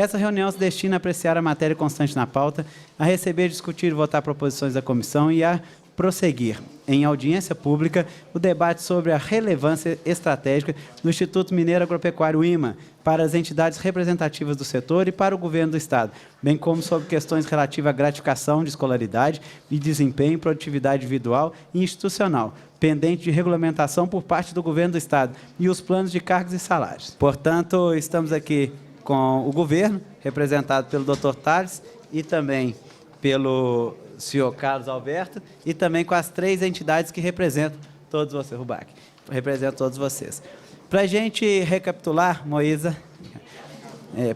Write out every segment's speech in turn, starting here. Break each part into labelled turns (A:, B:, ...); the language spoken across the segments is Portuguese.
A: Essa reunião se destina a apreciar a matéria constante na pauta, a receber, discutir e votar proposições da comissão e a prosseguir, em audiência pública, o debate sobre a relevância estratégica do Instituto Mineiro Agropecuário IMA para as entidades representativas do setor e para o governo do Estado, bem como sobre questões relativas à gratificação de escolaridade e desempenho, produtividade individual e institucional, pendente de regulamentação por parte do governo do Estado e os planos de cargos e salários. Portanto, estamos aqui com o governo, representado pelo Dr. Tales e também pelo senhor Carlos Alberto, e também com as 3 entidades que representam todos vocês, Rubac, representam todos vocês. Para a gente recapitular, Moísa,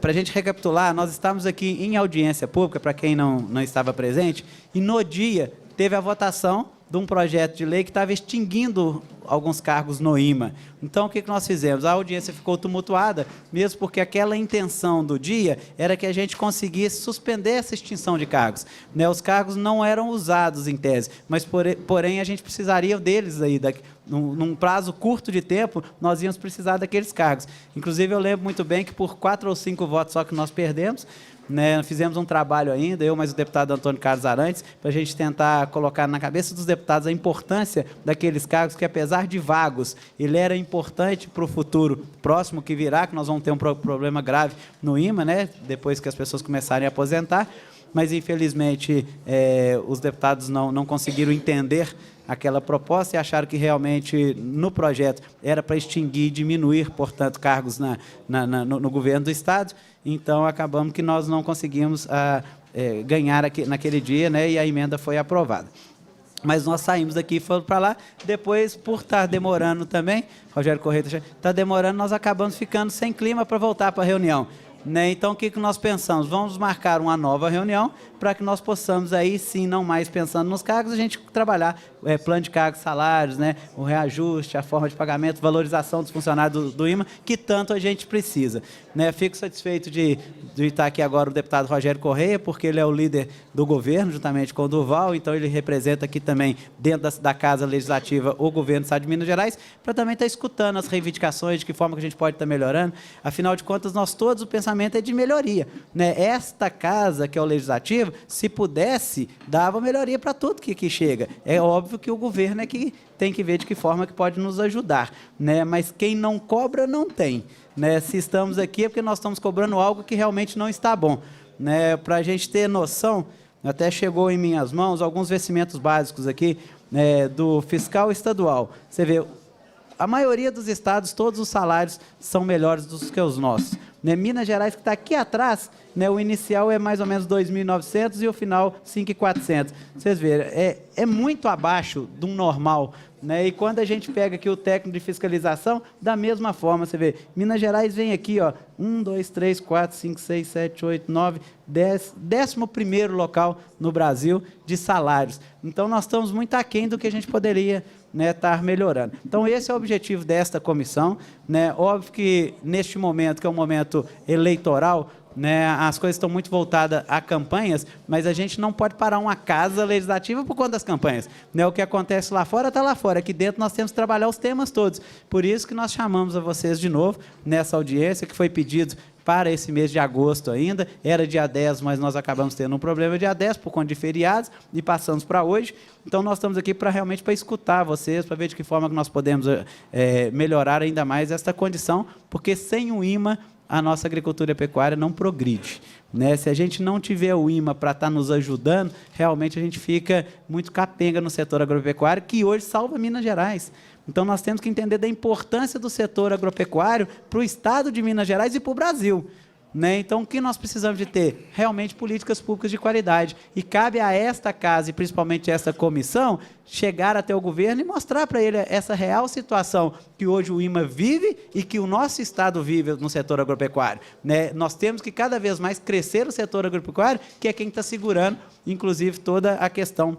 A: para a gente recapitular, nós estamos aqui em audiência pública, para quem não estava presente, e no dia teve a votação de um projeto de lei que estava extinguindo alguns cargos no IMA. Então, o que nós fizemos? A audiência ficou tumultuada, mesmo porque aquela intenção do dia era que a gente conseguisse suspender essa extinção de cargos. Né? Os cargos não eram usados em tese, mas, porém, a gente precisaria deles aí, num prazo curto de tempo, nós íamos precisar daqueles cargos. Inclusive, eu lembro muito bem que por 4 ou 5 votos só que nós perdemos, né, fizemos um trabalho ainda, eu mais o deputado Antônio Carlos Arantes, para a gente tentar colocar na cabeça dos deputados a importância daqueles cargos que, apesar de vagos, ele era importante para o futuro próximo que virá, que nós vamos ter um problema grave no IMA, né, depois que as pessoas começarem a aposentar, mas, infelizmente, os deputados não conseguiram entender aquela proposta e acharam que realmente no projeto era para extinguir e diminuir, portanto, cargos no governo do Estado. Então, acabamos que nós não conseguimos ganhar naquele dia, né, e a emenda foi aprovada. Mas nós saímos daqui e fomos para lá. Depois, por estar demorando também, Rogério Correia está demorando, nós acabamos ficando sem clima para voltar para a reunião. Né? Então, o que nós pensamos? Vamos marcar uma nova reunião para que nós possamos, aí sim, não mais pensando nos cargos, a gente trabalhar plano de cargos, salários, né? O reajuste, a forma de pagamento, valorização dos funcionários do IMA, que tanto a gente precisa. Né? Fico satisfeito de estar aqui agora o deputado Rogério Correia, porque ele é o líder do governo, juntamente com o Durval, então ele representa aqui também, dentro da Casa Legislativa, o governo do Estado de Minas Gerais, para também estar escutando as reivindicações, de que forma que a gente pode estar melhorando. Afinal de contas, nós todos, o pensamento é de melhoria. Né? Esta casa, que é o Legislativo, se pudesse, dava melhoria para tudo que chega. É óbvio que o governo é que tem que ver de que forma que pode nos ajudar. Né? Mas quem não cobra, não tem. Né? Se estamos aqui é porque nós estamos cobrando algo que realmente não está bom. Né? Para a gente ter noção, até chegou em minhas mãos alguns vencimentos básicos aqui, né, do fiscal estadual. Você vê, a maioria dos estados, todos os salários são melhores do que os nossos. Né? Minas Gerais, que está aqui atrás, né, o inicial é mais ou menos 2.900 e o final 5.400. Vocês verem, é muito abaixo de um normal. Né? E quando a gente pega aqui o técnico de fiscalização, da mesma forma, você vê, Minas Gerais vem aqui, ó, 1, 2, 3, 4, 5, 6, 7, 8, 9, 10, 11º local no Brasil de salários. Então, nós estamos muito aquém do que a gente poderia, né, estar melhorando. Então, esse é o objetivo desta comissão. Né? Óbvio que, neste momento, que é um momento eleitoral, né, as coisas estão muito voltadas a campanhas, mas a gente não pode parar uma casa legislativa por conta das campanhas. Né? O que acontece lá fora está lá fora. Aqui dentro nós temos que trabalhar os temas todos. Por isso que nós chamamos a vocês de novo nessa audiência, que foi pedido para esse mês de agosto ainda. Era dia 10, mas nós acabamos tendo um problema dia 10 por conta de feriados e passamos para hoje. Então, nós estamos aqui realmente para escutar vocês, para ver de que forma que nós podemos melhorar ainda mais esta condição, porque sem o IMA, a nossa agricultura e pecuária não progride. Né? Se a gente não tiver o IMA para estar nos ajudando, realmente a gente fica muito capenga no setor agropecuário, que hoje salva Minas Gerais. Então, nós temos que entender da importância do setor agropecuário para o Estado de Minas Gerais e para o Brasil. Né? Então, o que nós precisamos de ter? Realmente políticas públicas de qualidade. E cabe a esta casa, e principalmente esta comissão, chegar até o governo e mostrar para ele essa real situação que hoje o IMA vive e que o nosso Estado vive no setor agropecuário. Né? Nós temos que cada vez mais crescer o setor agropecuário, que é quem está segurando, inclusive, toda a questão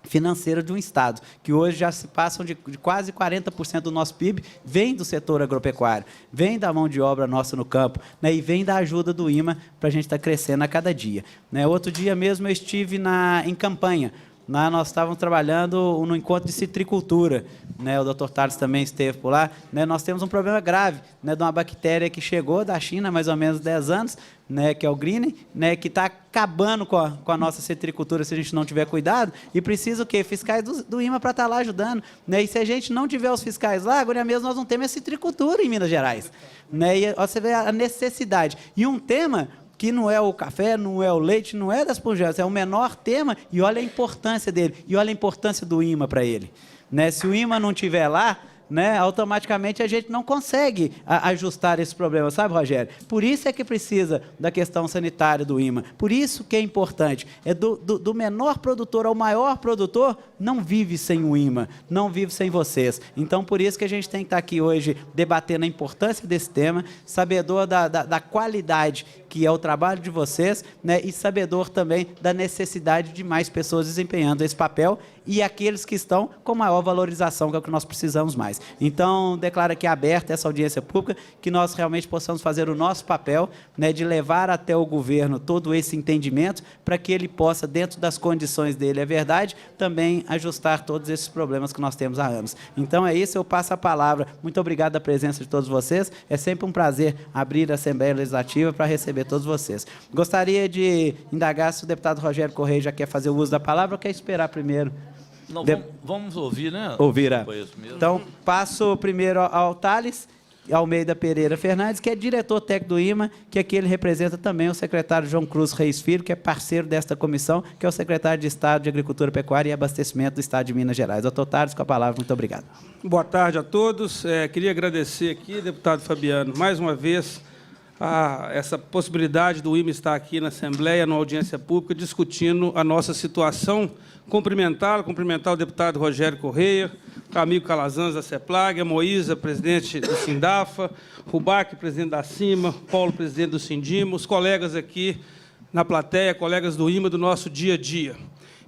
A: financeira de um Estado, que hoje já se passam de quase 40% do nosso PIB, vem do setor agropecuário, vem da mão de obra nossa no campo, né, e vem da ajuda do IMA para a gente estar crescendo a cada dia. Né? Outro dia mesmo eu estive em campanha, nós estávamos trabalhando no encontro de citricultura, né? O Dr. Tales também esteve por lá, né? Nós temos um problema grave, né, de uma bactéria que chegou da China há mais ou menos 10 anos, né, que é o Green, né, que está acabando com a nossa citricultura se a gente não tiver cuidado, e precisa o quê? Fiscais do IMA para estar lá ajudando, né? E se a gente não tiver os fiscais lá, agora mesmo nós não temos a citricultura em Minas Gerais, né? E você vê a necessidade. E um tema que não é o café, não é o leite, não é das pujanças, é o menor tema, e olha a importância dele, e olha a importância do IMA para ele, né? Se o IMA não estiver lá, né, automaticamente a gente não consegue ajustar esse problema, sabe, Rogério? Por isso é que precisa da questão sanitária do IMA, por isso que é importante, é do menor produtor ao maior produtor, não vive sem o IMA, não vive sem vocês. Então, por isso que a gente tem que estar aqui hoje debatendo a importância desse tema, sabedor da qualidade que é o trabalho de vocês, né, e sabedor também da necessidade de mais pessoas desempenhando esse papel e aqueles que estão com maior valorização, que é o que nós precisamos mais. Então, declaro aqui aberta essa audiência pública, que nós realmente possamos fazer o nosso papel, né, de levar até o governo todo esse entendimento, para que ele possa, dentro das condições dele, é verdade, também ajustar todos esses problemas que nós temos há anos. Então, é isso, eu passo a palavra. Muito obrigado pela presença de todos vocês. É sempre um prazer abrir a Assembleia Legislativa para receber todos vocês. Gostaria de indagar se o deputado Rogério Correia já quer fazer o uso da palavra ou quer esperar primeiro?
B: Não, vamos ouvir, né?
A: Ouvir. Então, passo primeiro ao Thales Almeida Pereira Fernandes, que é diretor técnico do IMA, que aqui ele representa também o secretário João Cruz Reis Filho, que é parceiro desta comissão, que é o secretário de Estado de Agricultura, Pecuária e Abastecimento do Estado de Minas Gerais. Doutor Thales, com a palavra, muito obrigado.
C: Boa tarde a todos. Queria agradecer aqui, deputado Fabiano, mais uma vez, essa possibilidade do IMA estar aqui na Assembleia, na audiência pública, discutindo a nossa situação. Cumprimentar o deputado Rogério Correia, o amigo Calazans da CEPLAG, a Moísa, presidente do Sindafa, Rubac, presidente da CIMA, Paulo, presidente do Sindima, os colegas aqui na plateia, colegas do IMA, do nosso dia a dia.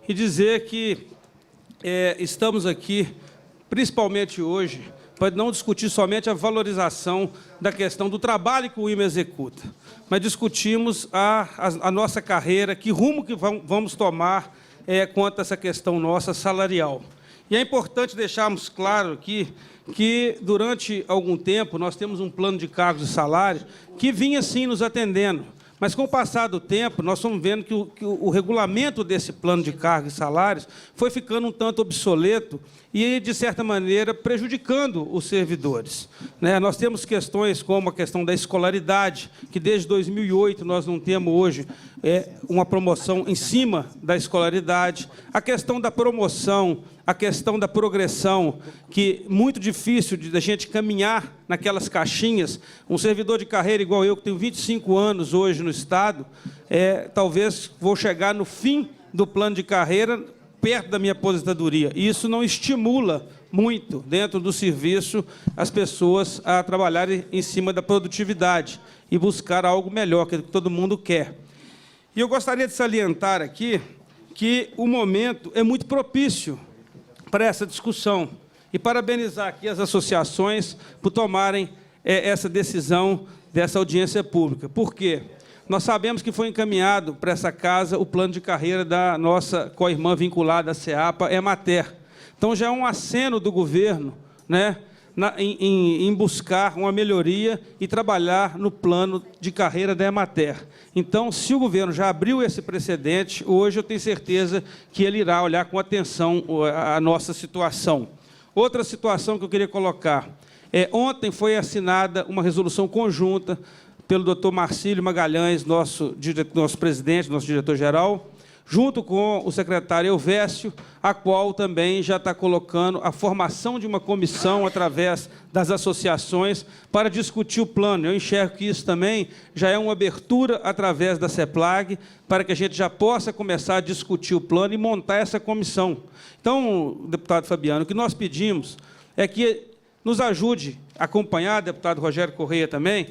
C: E dizer que estamos aqui, principalmente hoje, para não discutir somente a valorização da questão do trabalho que o IMA executa, mas discutimos a nossa carreira, que rumo que vamos tomar quanto a essa questão nossa salarial. E é importante deixarmos claro aqui que, durante algum tempo, nós temos um plano de cargos e salários que vinha, sim, nos atendendo. Mas, com o passar do tempo, nós estamos vendo que o regulamento desse plano de cargos e salários foi ficando um tanto obsoleto e, de certa maneira, prejudicando os servidores, né? Nós temos questões como a questão da escolaridade, que desde 2008 nós não temos hoje uma promoção em cima da escolaridade, a questão da promoção, a questão da progressão, que é muito difícil da gente caminhar naquelas caixinhas. Um servidor de carreira igual eu, que tenho 25 anos hoje no Estado, talvez vou chegar no fim do plano de carreira, perto da minha aposentadoria. E isso não estimula muito, dentro do serviço, as pessoas a trabalharem em cima da produtividade e buscar algo melhor, que todo mundo quer. E eu gostaria de salientar aqui que o momento é muito propício para essa discussão e parabenizar aqui as associações por tomarem essa decisão dessa audiência pública. Por quê? Nós sabemos que foi encaminhado para essa casa o plano de carreira da nossa co-irmã vinculada à SEAPA, Emater. Então, já é um aceno do governo, né, em buscar uma melhoria e trabalhar no plano de carreira da Emater. Então, se o governo já abriu esse precedente, hoje eu tenho certeza que ele irá olhar com atenção a nossa situação. Outra situação que eu queria colocar. Ontem foi assinada uma resolução conjunta pelo doutor Marcílio Magalhães, nosso presidente, nosso diretor-geral, junto com o secretário Elvésio, a qual também já está colocando a formação de uma comissão através das associações para discutir o plano. Eu enxergo que isso também já é uma abertura através da CEPLAG para que a gente já possa começar a discutir o plano e montar essa comissão. Então, deputado Fabiano, o que nós pedimos é que nos ajude a acompanhar, deputado Rogério Correia também,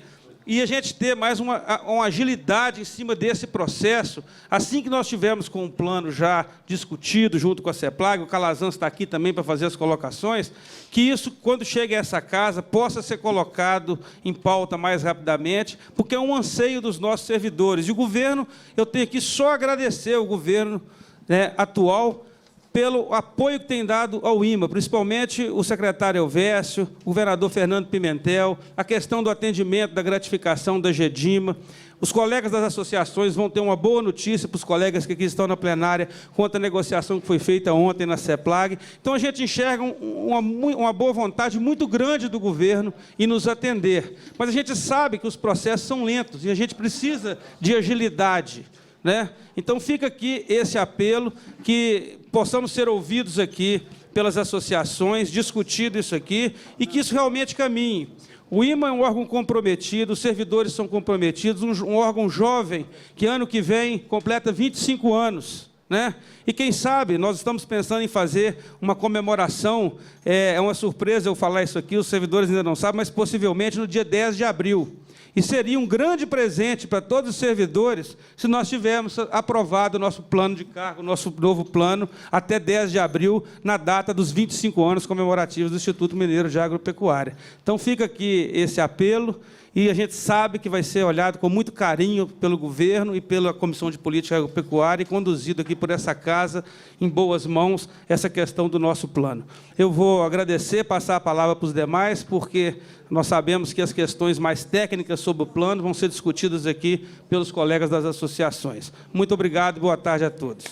C: e a gente ter mais uma agilidade em cima desse processo, assim que nós tivermos com o plano já discutido junto com a CEPLAG, o Calazans está aqui também para fazer as colocações, que isso, quando chegue a essa casa, possa ser colocado em pauta mais rapidamente, porque é um anseio dos nossos servidores. E o governo, eu tenho aqui só agradecer ao governo, né, atual, pelo apoio que tem dado ao IMA, principalmente o secretário Elvésio, o governador Fernando Pimentel, a questão do atendimento, da gratificação da GEDIMA. Os colegas das associações vão ter uma boa notícia para os colegas que aqui estão na plenária quanto à negociação que foi feita ontem na CEPLAG. Então, a gente enxerga uma boa vontade muito grande do governo em nos atender. Mas a gente sabe que os processos são lentos e a gente precisa de agilidade, né? Então, fica aqui esse apelo, que possamos ser ouvidos aqui pelas associações, discutido isso aqui, e que isso realmente caminhe. O IMA é um órgão comprometido, os servidores são comprometidos, um órgão jovem, que ano que vem completa 25 anos. Né? E, quem sabe, nós estamos pensando em fazer uma comemoração, é uma surpresa eu falar isso aqui, os servidores ainda não sabem, mas possivelmente no dia 10 de abril. E seria um grande presente para todos os servidores se nós tivermos aprovado o nosso plano de cargo, o nosso novo plano, até 10 de abril, na data dos 25 anos comemorativos do Instituto Mineiro de Agropecuária. Então, fica aqui esse apelo, e a gente sabe que vai ser olhado com muito carinho pelo governo e pela Comissão de Política Agropecuária e conduzido aqui por essa casa, em boas mãos, essa questão do nosso plano. Eu vou agradecer, passar a palavra para os demais, porque nós sabemos que as questões mais técnicas sobre o plano vão ser discutidas aqui pelos colegas das associações. Muito obrigado e boa tarde a todos.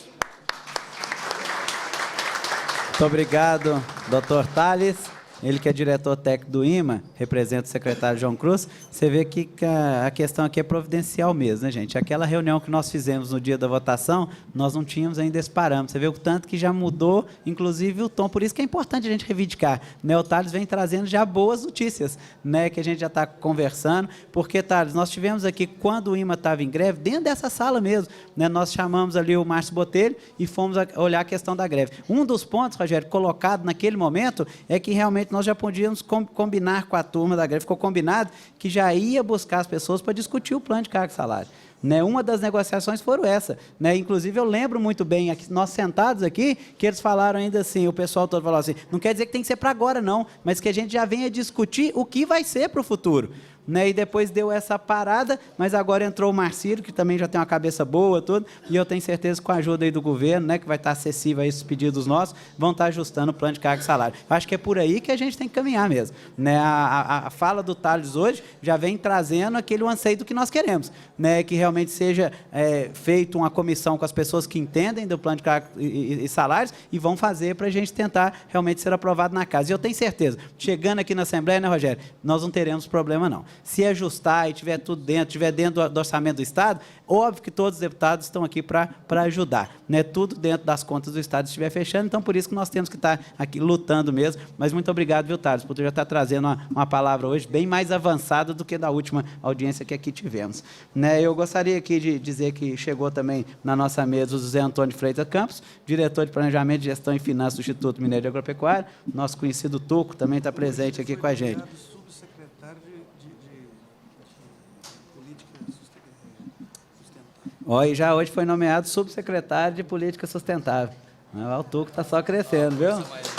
A: Muito obrigado, doutor Tales. Ele que é diretor técnico do IMA, representa o secretário João Cruz. Você vê que a questão aqui é providencial mesmo, né, gente? Aquela reunião que nós fizemos no dia da votação, nós não tínhamos ainda esse parâmetro. Você vê o tanto que já mudou, inclusive, o tom. Por isso que é importante a gente reivindicar. Né? O Thales vem trazendo já boas notícias, né, que a gente já está conversando. Porque, Thales, nós tivemos aqui, quando o IMA estava em greve, dentro dessa sala mesmo, né, nós chamamos ali o Márcio Botelho e fomos olhar a questão da greve. Um dos pontos, Rogério, colocado naquele momento, é que realmente nós já podíamos combinar com a turma da greve, ficou combinado que já ia buscar as pessoas para discutir o plano de cargo e salário. Né? Uma das negociações foram essa. Né? Inclusive, eu lembro muito bem, aqui, nós sentados aqui, que eles falaram ainda assim, o pessoal todo falou assim, não quer dizer que tem que ser para agora, não, mas que a gente já venha discutir o que vai ser para o futuro. Né? E depois deu essa parada, mas agora entrou o Marcílio, que também já tem uma cabeça boa, tudo, e eu tenho certeza que com a ajuda aí do governo, né, que vai estar acessível a esses pedidos nossos, vão estar ajustando o plano de cargo e salário. Acho que é por aí que a gente tem que caminhar mesmo. Né? A fala do Thales hoje já vem trazendo aquele anseio do que nós queremos, né? Que realmente seja feito uma comissão com as pessoas que entendem do plano de cargo e salários e vão fazer para a gente tentar realmente ser aprovado na casa. E eu tenho certeza, chegando aqui na Assembleia, né, Rogério, nós não teremos problema, não. Se ajustar e tiver tudo dentro, tiver dentro do orçamento do Estado, óbvio que todos os deputados estão aqui para ajudar. Né? Tudo dentro das contas do Estado estiver fechando, então por isso que nós temos que estar aqui lutando mesmo. Mas muito obrigado, viu, Thales, por já estar trazendo uma palavra hoje bem mais avançada do que da última audiência que aqui tivemos. Né? Eu gostaria aqui de dizer que chegou também na nossa mesa o José Antônio Freitas Campos, diretor de Planejamento, Gestão e Finanças do Instituto Mineiro de Agropecuária. Nosso conhecido Tuco também está presente aqui com a gente. E já hoje foi nomeado subsecretário de Política Sustentável. O Tuco está só crescendo, viu?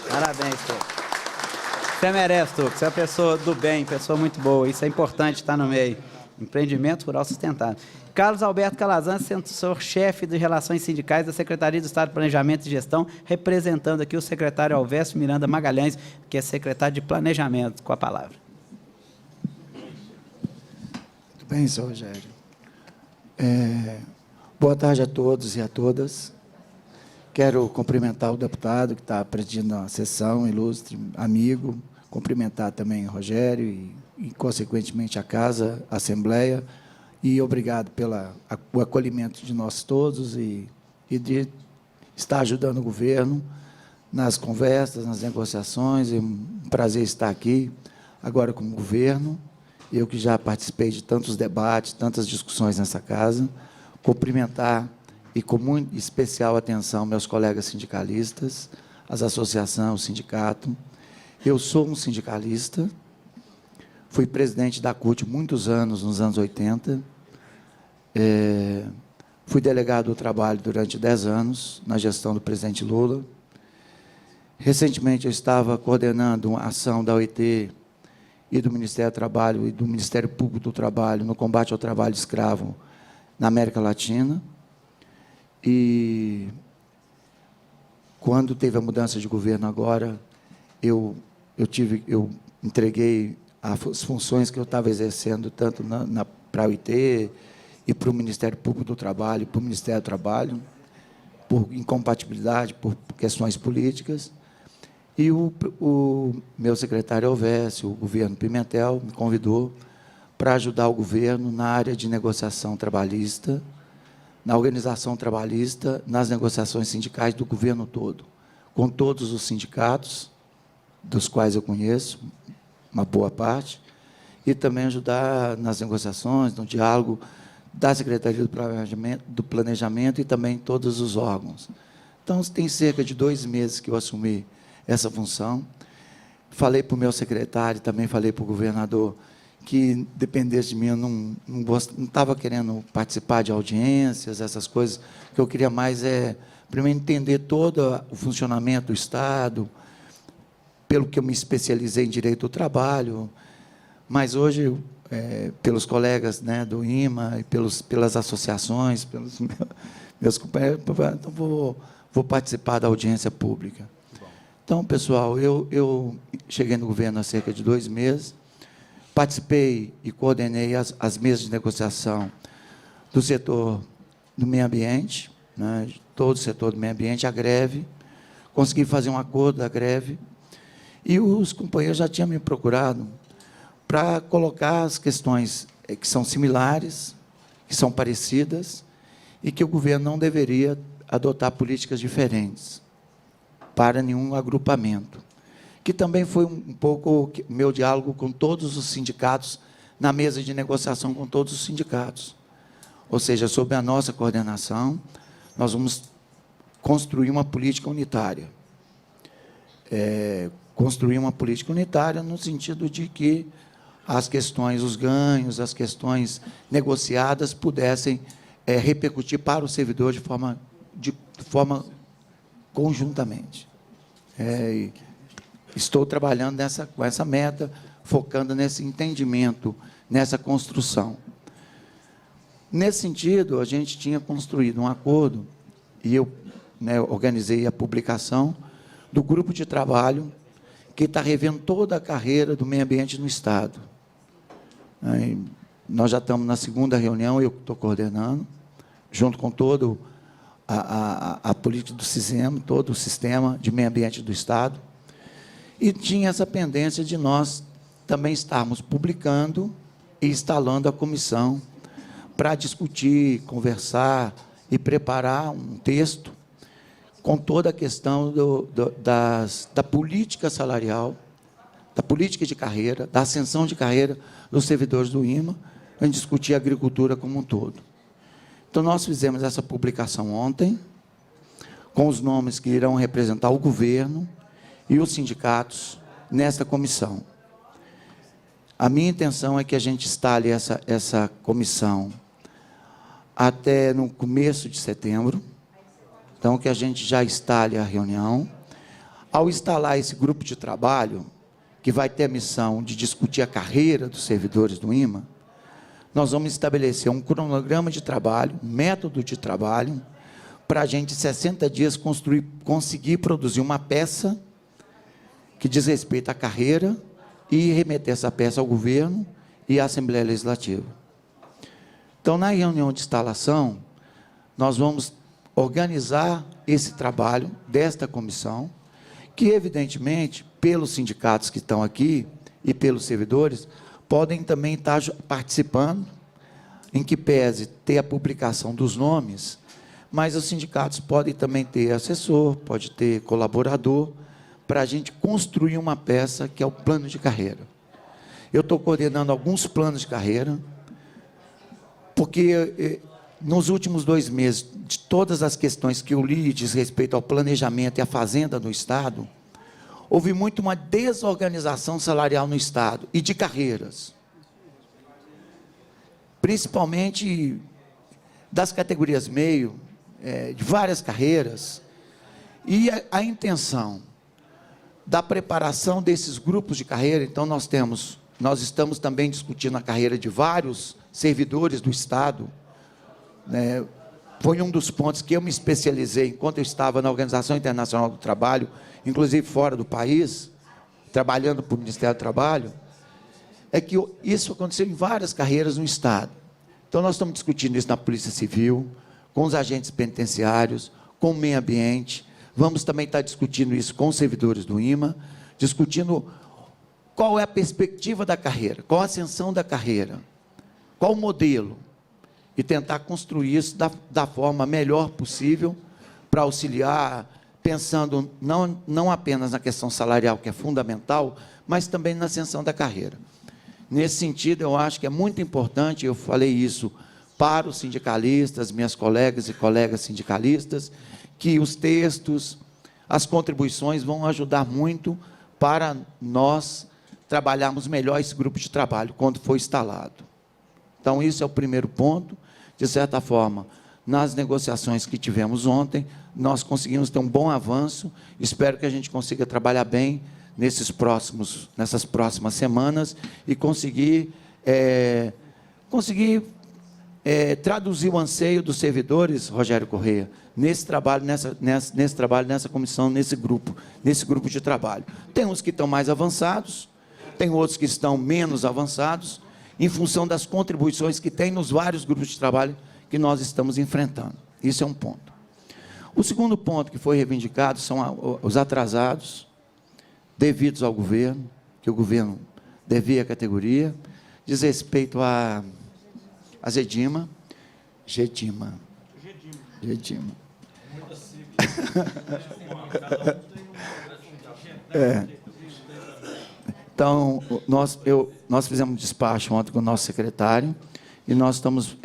A: Parabéns, Tuco. Você merece, Tuco. Você é uma pessoa do bem, pessoa muito boa. Isso é importante estar no meio. Empreendimento Rural Sustentável. Carlos Alberto Calazans, assessor-chefe de Relações Sindicais da Secretaria do Estado de Planejamento e Gestão, representando aqui o secretário Alvécio Miranda Magalhães, que é secretário de Planejamento. Com a palavra.
D: Muito bem, senhor Rogério. Boa tarde a todos e a todas. Quero cumprimentar o deputado que está presidindo a sessão, ilustre amigo, cumprimentar também o Rogério e consequentemente, a casa, a Assembleia, e obrigado pelo acolhimento de nós todos e de estar ajudando o governo nas conversas, nas negociações. É um prazer estar aqui agora com o governo. Eu que já participei de tantos debates, tantas discussões nessa casa, cumprimentar e com muito especial atenção meus colegas sindicalistas, as associações, o sindicato. Eu sou um sindicalista, fui presidente da CUT muitos anos, nos anos 80, fui delegado do trabalho durante 10 anos, na gestão do presidente Lula. Recentemente, eu estava coordenando uma ação da OIT e do Ministério do Trabalho e do Ministério Público do Trabalho no combate ao trabalho escravo na América Latina. E quando teve a mudança de governo agora, eu entreguei as funções que eu estava exercendo, tanto para a OIT e para o Ministério Público do Trabalho, para o Ministério do Trabalho, por incompatibilidade, por questões políticas. E o meu secretário Elvésio, o governo Pimentel, me convidou para ajudar o governo na área de negociação trabalhista, na organização trabalhista, nas negociações sindicais do governo todo, com todos os sindicatos, dos quais eu conheço uma boa parte, e também ajudar nas negociações, no diálogo da Secretaria do Planejamento e também todos os órgãos. Então, tem cerca de 2 meses que eu assumi essa função. Falei para o meu secretário, também falei para o governador, que dependesse de mim, eu não estava querendo participar de audiências, essas coisas. O que eu queria mais é, primeiro, entender todo o funcionamento do Estado, pelo que eu me especializei em Direito do Trabalho, mas hoje, pelos colegas, né, do IMA, e pelas associações, pelos meus companheiros, então vou participar da audiência pública. Então, pessoal, eu cheguei no governo há cerca de 2 meses, participei e coordenei as mesas de negociação do setor do meio ambiente, né, todo o setor do meio ambiente, a greve, consegui fazer um acordo da greve, e os companheiros já tinham me procurado para colocar as questões que são similares, que são parecidas, e que o governo não deveria adotar políticas diferentes para nenhum agrupamento. Que também foi um pouco meu diálogo com todos os sindicatos, na mesa de negociação com todos os sindicatos. Ou seja, sob a nossa coordenação, nós vamos construir uma política unitária. Construir uma política unitária no sentido de que as questões, os ganhos, as questões negociadas pudessem repercutir para o servidor de forma conjuntamente. Estou trabalhando com essa meta, focando nesse entendimento, nessa construção. Nesse sentido, a gente tinha construído um acordo, e eu organizei a publicação do grupo de trabalho que está revendo toda a carreira do meio ambiente no Estado. Nós já estamos na 2ª reunião, eu estou coordenando, junto com todo a política do CISEM, todo o sistema de meio ambiente do Estado, e tinha essa pendência de nós também estarmos publicando e instalando a comissão para discutir, conversar e preparar um texto com toda a questão da política salarial, da política de carreira, da ascensão de carreira dos servidores do IMA, a gente discutir a agricultura como um todo. Então, nós fizemos essa publicação ontem, com os nomes que irão representar o governo e os sindicatos nesta comissão. A minha intenção é que a gente instale essa comissão até no começo de setembro, então, que a gente já instale a reunião. Ao instalar esse grupo de trabalho, que vai ter a missão de discutir a carreira dos servidores do IMA, nós vamos estabelecer um cronograma de trabalho, um método de trabalho, para a gente, em 60 dias, conseguir produzir uma peça que diz respeito à carreira e remeter essa peça ao governo e à Assembleia Legislativa. Então, na reunião de instalação, nós vamos organizar esse trabalho desta comissão, que, evidentemente, pelos sindicatos que estão aqui e pelos servidores, podem também estar participando, em que pese ter a publicação dos nomes, mas os sindicatos podem também ter assessor, pode ter colaborador, para a gente construir uma peça que é o plano de carreira. Eu estou coordenando alguns planos de carreira, porque nos últimos 2 meses, de todas as questões que eu li diz respeito ao planejamento e à fazenda no Estado, houve muito uma desorganização salarial no Estado e de carreiras. Principalmente das categorias meio, de várias carreiras, e a intenção da preparação desses grupos de carreira. Então, nós estamos também discutindo a carreira de vários servidores do Estado, foi um dos pontos que eu me especializei enquanto eu estava na Organização Internacional do Trabalho, inclusive fora do país, trabalhando para o Ministério do Trabalho, é que isso aconteceu em várias carreiras no Estado. Então, nós estamos discutindo isso na Polícia Civil, com os agentes penitenciários, com o meio ambiente. Vamos também estar discutindo isso com os servidores do IMA, discutindo qual é a perspectiva da carreira, qual a ascensão da carreira, qual o modelo, e tentar construir isso da forma melhor possível para auxiliar, pensando não apenas na questão salarial, que é fundamental, mas também na ascensão da carreira. Nesse sentido, eu acho que é muito importante, eu falei isso para os sindicalistas, minhas colegas e colegas sindicalistas, que os textos, as contribuições vão ajudar muito para nós trabalharmos melhor esse grupo de trabalho quando for instalado. Então, isso é o primeiro ponto. De certa forma, nas negociações que tivemos ontem, nós conseguimos ter um bom avanço. Espero que a gente consiga trabalhar bem nessas próximas semanas e conseguir traduzir o anseio dos servidores, Rogério Correia, nesse trabalho, nessa comissão, nesse grupo de trabalho. Tem uns que estão mais avançados, tem outros que estão menos avançados, em função das contribuições que tem nos vários grupos de trabalho que nós estamos enfrentando. Isso é um ponto. O segundo ponto que foi reivindicado são os atrasados devidos ao governo, que o governo devia à categoria, diz respeito a Gedima. Então, nós fizemos um despacho ontem com o nosso secretário, e nós estamos...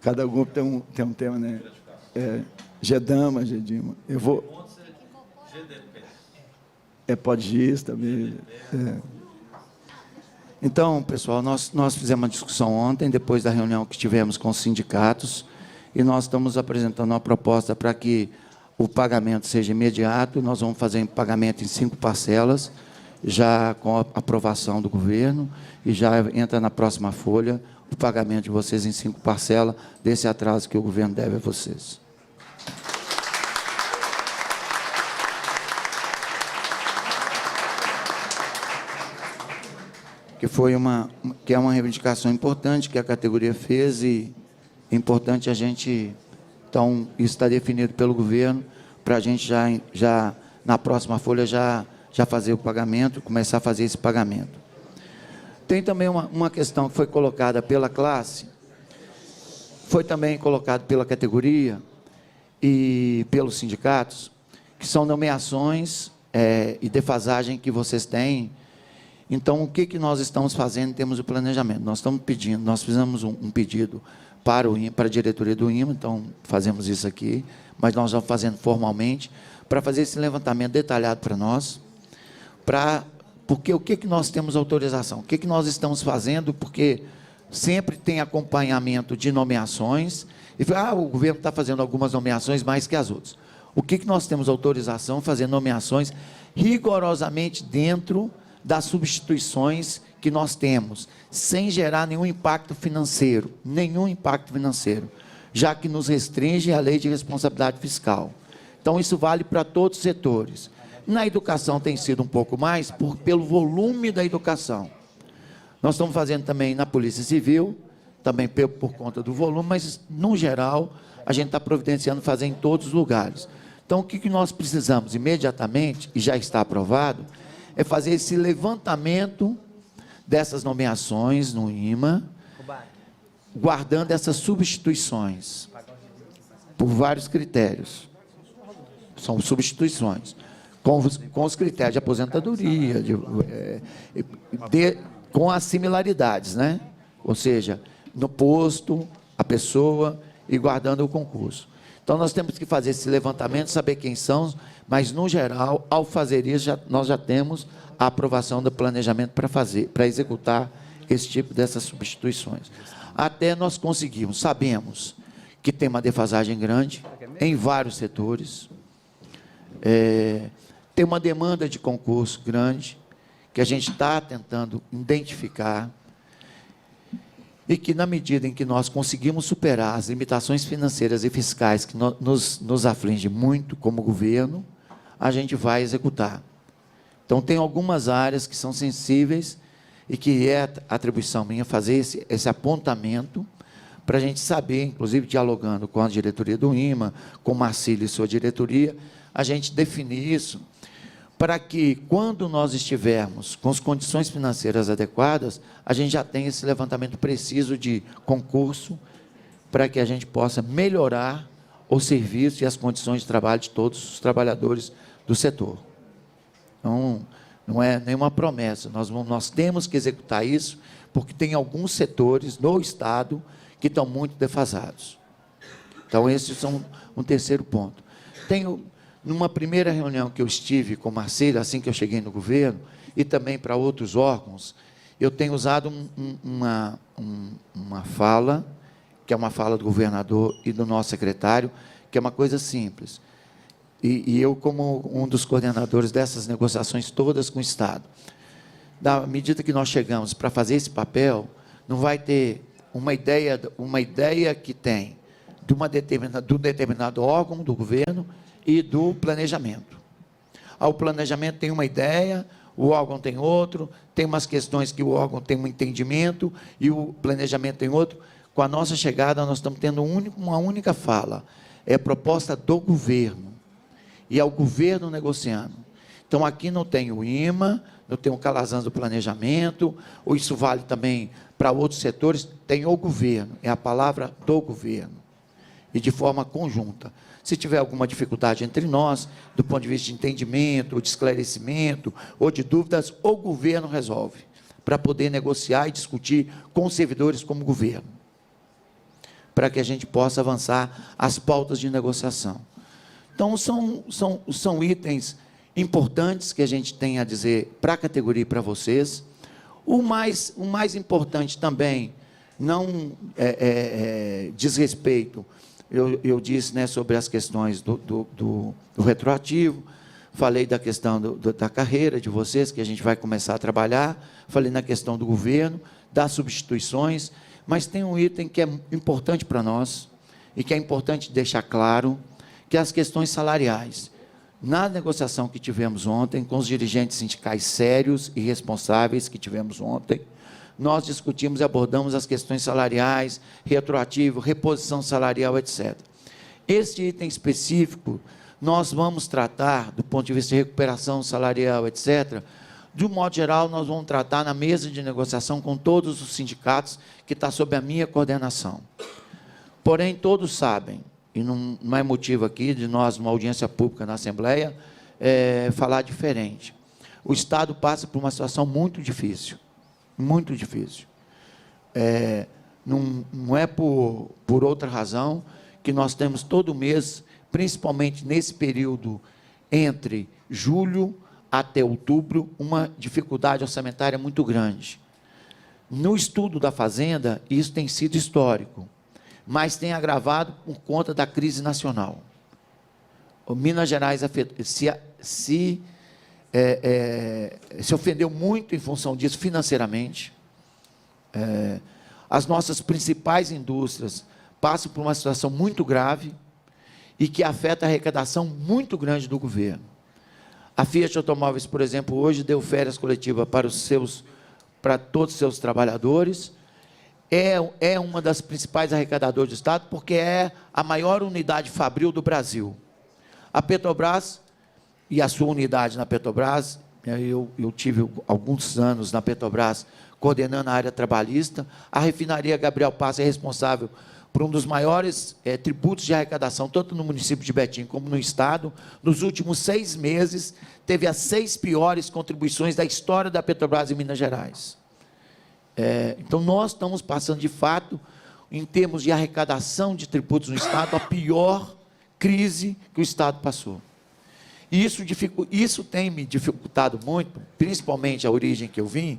D: cada grupo tem um tema, né? Gedima. Eu vou... podista mesmo. Então, pessoal, nós fizemos uma discussão ontem, depois da reunião que tivemos com os sindicatos, e nós estamos apresentando uma proposta para que o pagamento seja imediato. Nós vamos fazer um pagamento em 5 parcelas, já com a aprovação do governo, e já entra na próxima folha o pagamento de vocês em 5 parcelas desse atraso que o governo deve a vocês. Que é uma reivindicação importante que a categoria fez, e é importante a gente... Então, isso está definido pelo governo, para a gente já na próxima folha, já fazer o pagamento, começar a fazer esse pagamento. Tem também uma questão que foi colocada pela classe, foi também colocado pela categoria e pelos sindicatos, que são nomeações e defasagem que vocês têm. Então, o que nós estamos fazendo em termos de planejamento? Nós fizemos um pedido para a diretoria do IMA, então fazemos isso aqui, mas nós estamos fazendo formalmente, para fazer esse levantamento detalhado para nós, porque o que nós temos autorização, o que nós estamos fazendo, porque sempre tem acompanhamento de nomeações, e o governo está fazendo algumas nomeações mais que as outras. O que nós temos autorização? Fazer nomeações rigorosamente dentro das substituições que nós temos, sem gerar nenhum impacto financeiro, já que nos restringe a lei de responsabilidade fiscal. Então, isso vale para todos os setores. Na educação tem sido um pouco mais pelo volume da educação. Nós estamos fazendo também na Polícia Civil, também por conta do volume, mas, no geral, a gente está providenciando fazer em todos os lugares. Então, o que nós precisamos imediatamente, e já está aprovado, é fazer esse levantamento dessas nomeações no IMA, guardando essas substituições, por vários critérios. São substituições, com os critérios de aposentadoria, com as similaridades, né? Ou seja, no posto, a pessoa, e guardando o concurso. Então, nós temos que fazer esse levantamento, saber quem são, mas, no geral, ao fazer isso, nós já temos a aprovação do planejamento para executar esse tipo dessas substituições. Até nós conseguimos, sabemos que tem uma defasagem grande em vários setores, tem uma demanda de concurso grande, que a gente está tentando identificar, e que, na medida em que nós conseguimos superar as limitações financeiras e fiscais que nos afligem muito como governo, a gente vai executar. Então, tem algumas áreas que são sensíveis e que é atribuição minha fazer esse apontamento para a gente saber, inclusive dialogando com a diretoria do IMA, com o Marcílio e sua diretoria, a gente definir isso para que, quando nós estivermos com as condições financeiras adequadas, a gente já tenha esse levantamento preciso de concurso para que a gente possa melhorar o serviço e as condições de trabalho de todos os trabalhadores do setor. Então, não é nenhuma promessa, nós temos que executar isso, porque tem alguns setores no Estado que estão muito defasados. Então, esses são um terceiro ponto. Numa primeira reunião que eu estive com o Marcílio, assim que eu cheguei no governo, e também para outros órgãos, eu tenho usado uma fala, que é uma fala do governador e do nosso secretário, que é uma coisa simples. E eu, como um dos coordenadores dessas negociações todas com o Estado, da medida que nós chegamos para fazer esse papel, não vai ter uma ideia que tem de do determinado órgão do governo e do planejamento. O planejamento tem uma ideia, o órgão tem outro, tem umas questões que o órgão tem um entendimento e o planejamento tem outro. Com a nossa chegada, nós estamos tendo uma única fala, é a proposta do governo, e é o governo negociando. Então, aqui não tem o IMA, não tem o Calazans do planejamento, ou isso vale também para outros setores, tem o governo, é a palavra do governo, e de forma conjunta. Se tiver alguma dificuldade entre nós, do ponto de vista de entendimento, ou de esclarecimento, ou de dúvidas, o governo resolve, para poder negociar e discutir com os servidores como governo, para que a gente possa avançar as pautas de negociação. Então, são itens importantes que a gente tem a dizer para a categoria e para vocês. O mais importante também, não diz respeito, eu disse, né, sobre as questões do retroativo, falei da questão da carreira de vocês, que a gente vai começar a trabalhar, falei na questão do governo, das substituições, mas tem um item que é importante para nós, e que é importante deixar claro, que é as questões salariais. Na negociação que tivemos ontem, com os dirigentes sindicais sérios e responsáveis que tivemos ontem, nós discutimos e abordamos as questões salariais, retroativo, reposição salarial, etc. Este item específico, nós vamos tratar, do ponto de vista de recuperação salarial, etc., de um modo geral, nós vamos tratar na mesa de negociação com todos os sindicatos, que está sob a minha coordenação. Porém, todos sabem, e não é motivo aqui de nós, numa audiência pública na Assembleia, falar diferente. O Estado passa por uma situação muito difícil, muito difícil. Não é por outra razão que nós temos todo mês, principalmente nesse período entre julho até outubro, uma dificuldade orçamentária muito grande. No estudo da Fazenda, isso tem sido histórico, mas tem agravado por conta da crise nacional. O Minas Gerais se ofendeu muito em função disso financeiramente. As nossas principais indústrias passam por uma situação muito grave e que afeta a arrecadação muito grande do governo. A Fiat Automóveis, por exemplo, hoje deu férias coletivas para todos os seus trabalhadores. É uma das principais arrecadadoras do Estado, porque é a maior unidade fabril do Brasil. A Petrobras, e a sua unidade na Petrobras, eu tive alguns anos na Petrobras, coordenando a área trabalhista. A refinaria Gabriel Passa é responsável por um dos maiores tributos de arrecadação, tanto no município de Betim como no Estado. Nos últimos 6 meses, teve as 6 piores contribuições da história da Petrobras em Minas Gerais. Então, nós estamos passando, de fato, em termos de arrecadação de tributos no Estado, a pior crise que o Estado passou. E isso tem me dificultado muito, principalmente a origem que eu vim,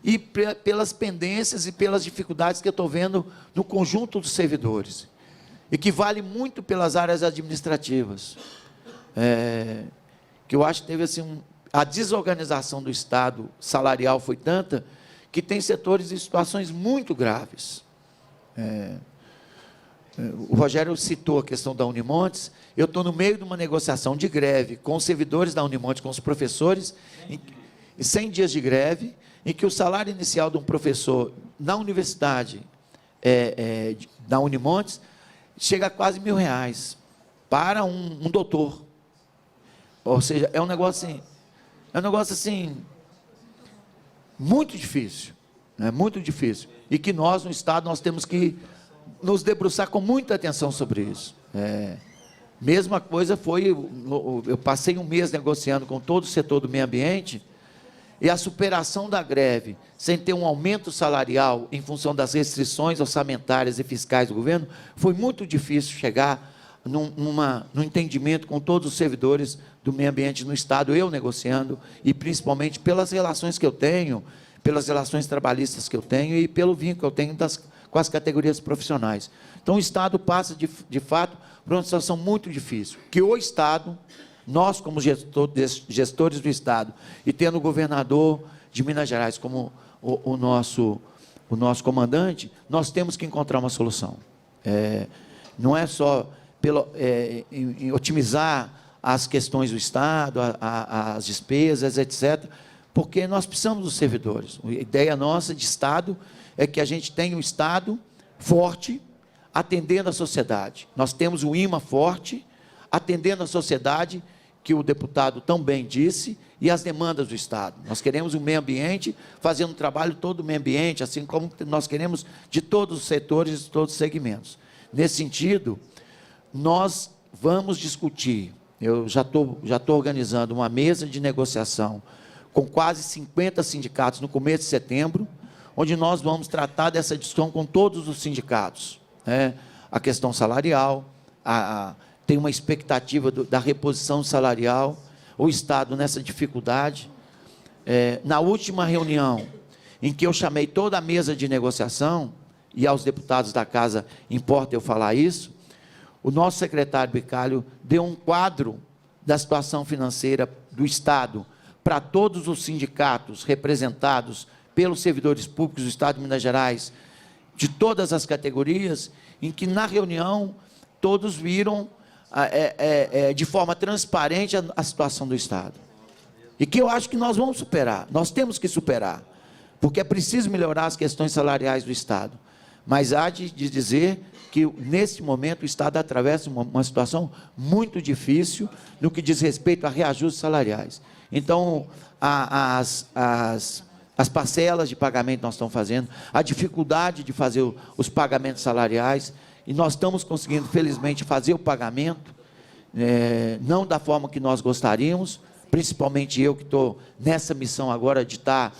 D: e pelas pendências e pelas dificuldades que eu estou vendo no conjunto dos servidores, e que vale muito pelas áreas administrativas, que eu acho que teve assim, a desorganização do Estado salarial foi tanta,
E: que tem setores em situações muito graves. O Rogério citou a questão da Unimontes. Eu estou no meio de uma negociação de greve com os servidores da Unimontes, com os professores, em 100 dias de greve, em que o salário inicial de um professor na universidade da Unimontes chega a quase R$ 1.000 para um doutor. Ou seja, é um negócio assim muito difícil, né? Muito difícil, e que nós no Estado nós temos que nos debruçar com muita atenção sobre isso. Mesma coisa foi, eu passei um mês negociando com todo o setor do meio ambiente, e a superação da greve, sem ter um aumento salarial em função das restrições orçamentárias e fiscais do governo, foi muito difícil chegar num entendimento com todos os servidores do meio ambiente no Estado, eu negociando, e principalmente pelas relações que eu tenho, pelas relações trabalhistas que eu tenho e pelo vínculo que eu tenho com as categorias profissionais. Então, o Estado passa, de fato, por uma situação muito difícil, que o Estado, nós, como gestores do Estado, e tendo o governador de Minas Gerais como o nosso comandante, nós temos que encontrar uma solução. Não é só em otimizar as questões do Estado, as despesas, etc., porque nós precisamos dos servidores. A ideia nossa de Estado é que a gente tenha um Estado forte, atendendo a sociedade. Nós temos um IMA forte, atendendo a sociedade, que o deputado tão bem disse, e as demandas do Estado. Nós queremos um meio ambiente, fazendo um trabalho todo do meio ambiente, assim como nós queremos de todos os setores, de todos os segmentos. Nesse sentido, nós vamos discutir, eu já estou organizando uma mesa de negociação com quase 50 sindicatos no começo de setembro, onde nós vamos tratar dessa discussão com todos os sindicatos. A questão salarial, tem uma expectativa da reposição salarial, o Estado nessa dificuldade. Na última reunião, em que eu chamei toda a mesa de negociação, e aos deputados da Casa importa eu falar isso, o nosso secretário Bicalho deu um quadro da situação financeira do Estado para todos os sindicatos representados pelos servidores públicos do Estado de Minas Gerais, de todas as categorias, em que, na reunião, todos viram de forma transparente a situação do Estado. E que eu acho que nós vamos superar, nós temos que superar, porque é preciso melhorar as questões salariais do Estado. Mas há de dizer que, nesse momento, o Estado atravessa uma situação muito difícil no que diz respeito a reajustes salariais. Então, as parcelas de pagamento nós estamos fazendo, a dificuldade de fazer os pagamentos salariais, e nós estamos conseguindo, felizmente, fazer o pagamento, não da forma que nós gostaríamos, principalmente eu que estou nessa missão agora de estar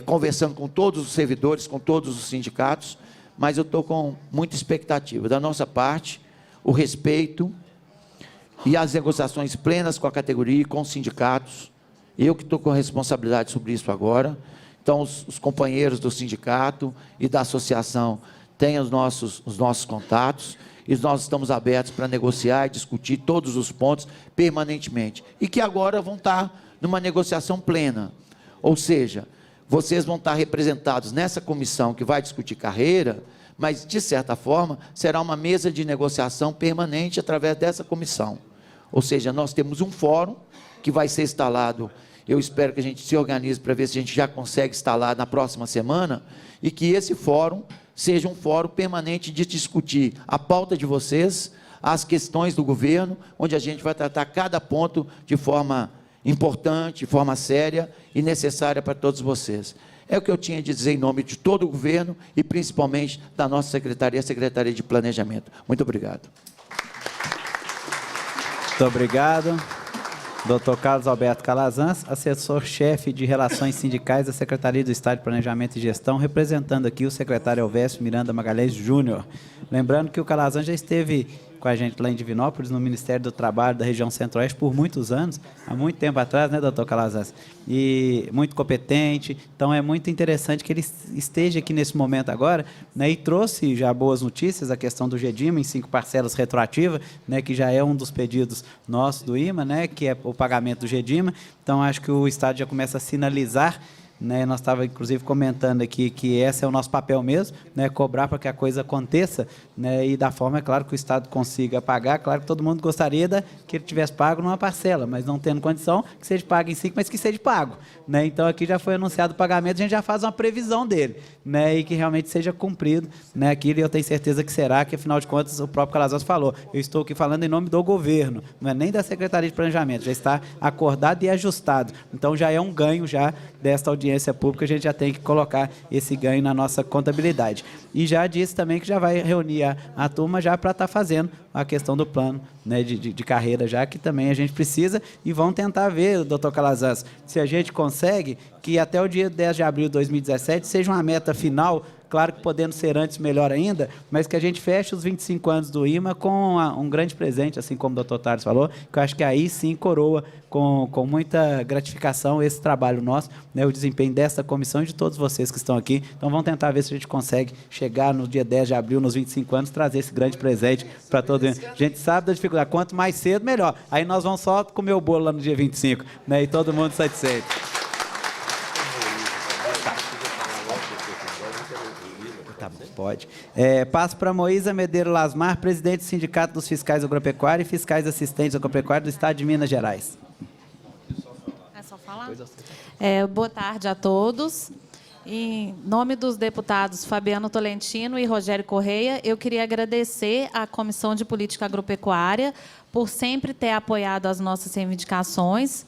E: conversando com todos os servidores, com todos os sindicatos, mas eu estou com muita expectativa. Da nossa parte, o respeito e as negociações plenas com a categoria e com os sindicatos. Eu que estou com a responsabilidade sobre isso agora. Então, os companheiros do sindicato e da associação têm os nossos contatos, e nós estamos abertos para negociar e discutir todos os pontos permanentemente. E que agora vão estar numa negociação plena. Ou seja, vocês vão estar representados nessa comissão que vai discutir carreira, mas, de certa forma, será uma mesa de negociação permanente através dessa comissão. Ou seja, nós temos um fórum que vai ser instalado, eu espero que a gente se organize para ver se a gente já consegue instalar na próxima semana, e que esse fórum seja um fórum permanente de discutir a pauta de vocês, as questões do governo, onde a gente vai tratar cada ponto de forma importante, de forma séria e necessária para todos vocês. É o que eu tinha de dizer em nome de todo o governo e principalmente da nossa secretaria, a Secretaria de Planejamento. Muito obrigado.
A: Muito obrigado. Dr. Carlos Alberto Calazans, assessor-chefe de Relações Sindicais da Secretaria do Estado de Planejamento e Gestão, representando aqui o secretário Elvésio Miranda Magalhães Júnior. Lembrando que o Calazans já esteve com a gente lá em Divinópolis, no Ministério do Trabalho da região Centro-Oeste, por muitos anos, há muito tempo atrás, né, doutor Calazans? E muito competente, então é muito interessante que ele esteja aqui nesse momento agora, né, e trouxe já boas notícias, a questão do GEDIMA em 5 parcelas retroativas, né, que já é um dos pedidos nossos do IMA, né, que é o pagamento do GEDIMA. Então, acho que o Estado já começa a sinalizar né? Nós estávamos, inclusive, comentando aqui que esse é o nosso papel mesmo, né? Cobrar para que a coisa aconteça, né? E da forma, é claro, que o Estado consiga pagar. Claro que todo mundo gostaria que ele tivesse pago numa parcela, mas não tendo condição, que seja pago em 5, mas que seja pago, né? Então, aqui já foi anunciado o pagamento, a gente já faz uma previsão dele, né? E que realmente seja cumprido, né? Aquilo, e eu tenho certeza que será, que afinal de contas, o próprio Calazans falou, eu estou aqui falando em nome do governo, não é nem da Secretaria de Planejamento, já está acordado e ajustado. Então, já é um ganho já desta audiência pública, a gente já tem que colocar esse ganho na nossa contabilidade. E já disse também que já vai reunir a turma já para estar fazendo a questão do plano, né, de carreira, já que também a gente precisa, e vão tentar ver, doutor Calazans, se a gente consegue que até o dia 10 de abril de 2017 seja uma meta final, claro que podendo ser antes, melhor ainda, mas que a gente feche os 25 anos do IMA com um grande presente, assim como o doutor Tales falou, que eu acho que aí sim coroa com muita gratificação esse trabalho nosso, né, o desempenho dessa comissão e de todos vocês que estão aqui. Então, vamos tentar ver se a gente consegue chegar no dia 10 de abril, nos 25 anos, trazer esse grande presente para todo mundo. A gente sabe da dificuldade, quanto mais cedo, melhor. Aí nós vamos só comer o bolo lá no dia 25, né, e todo mundo satisfeito. Tá bom, pode. Passo para Moísa Medeiro Lasmar, presidente do Sindicato dos Fiscais Agropecuários e Fiscais Assistentes Agropecuários do Estado de Minas Gerais.
F: É só falar? Boa tarde a todos. Em nome dos deputados Fabiano Tolentino e Rogério Correia, eu queria agradecer à Comissão de Política Agropecuária por sempre ter apoiado as nossas reivindicações.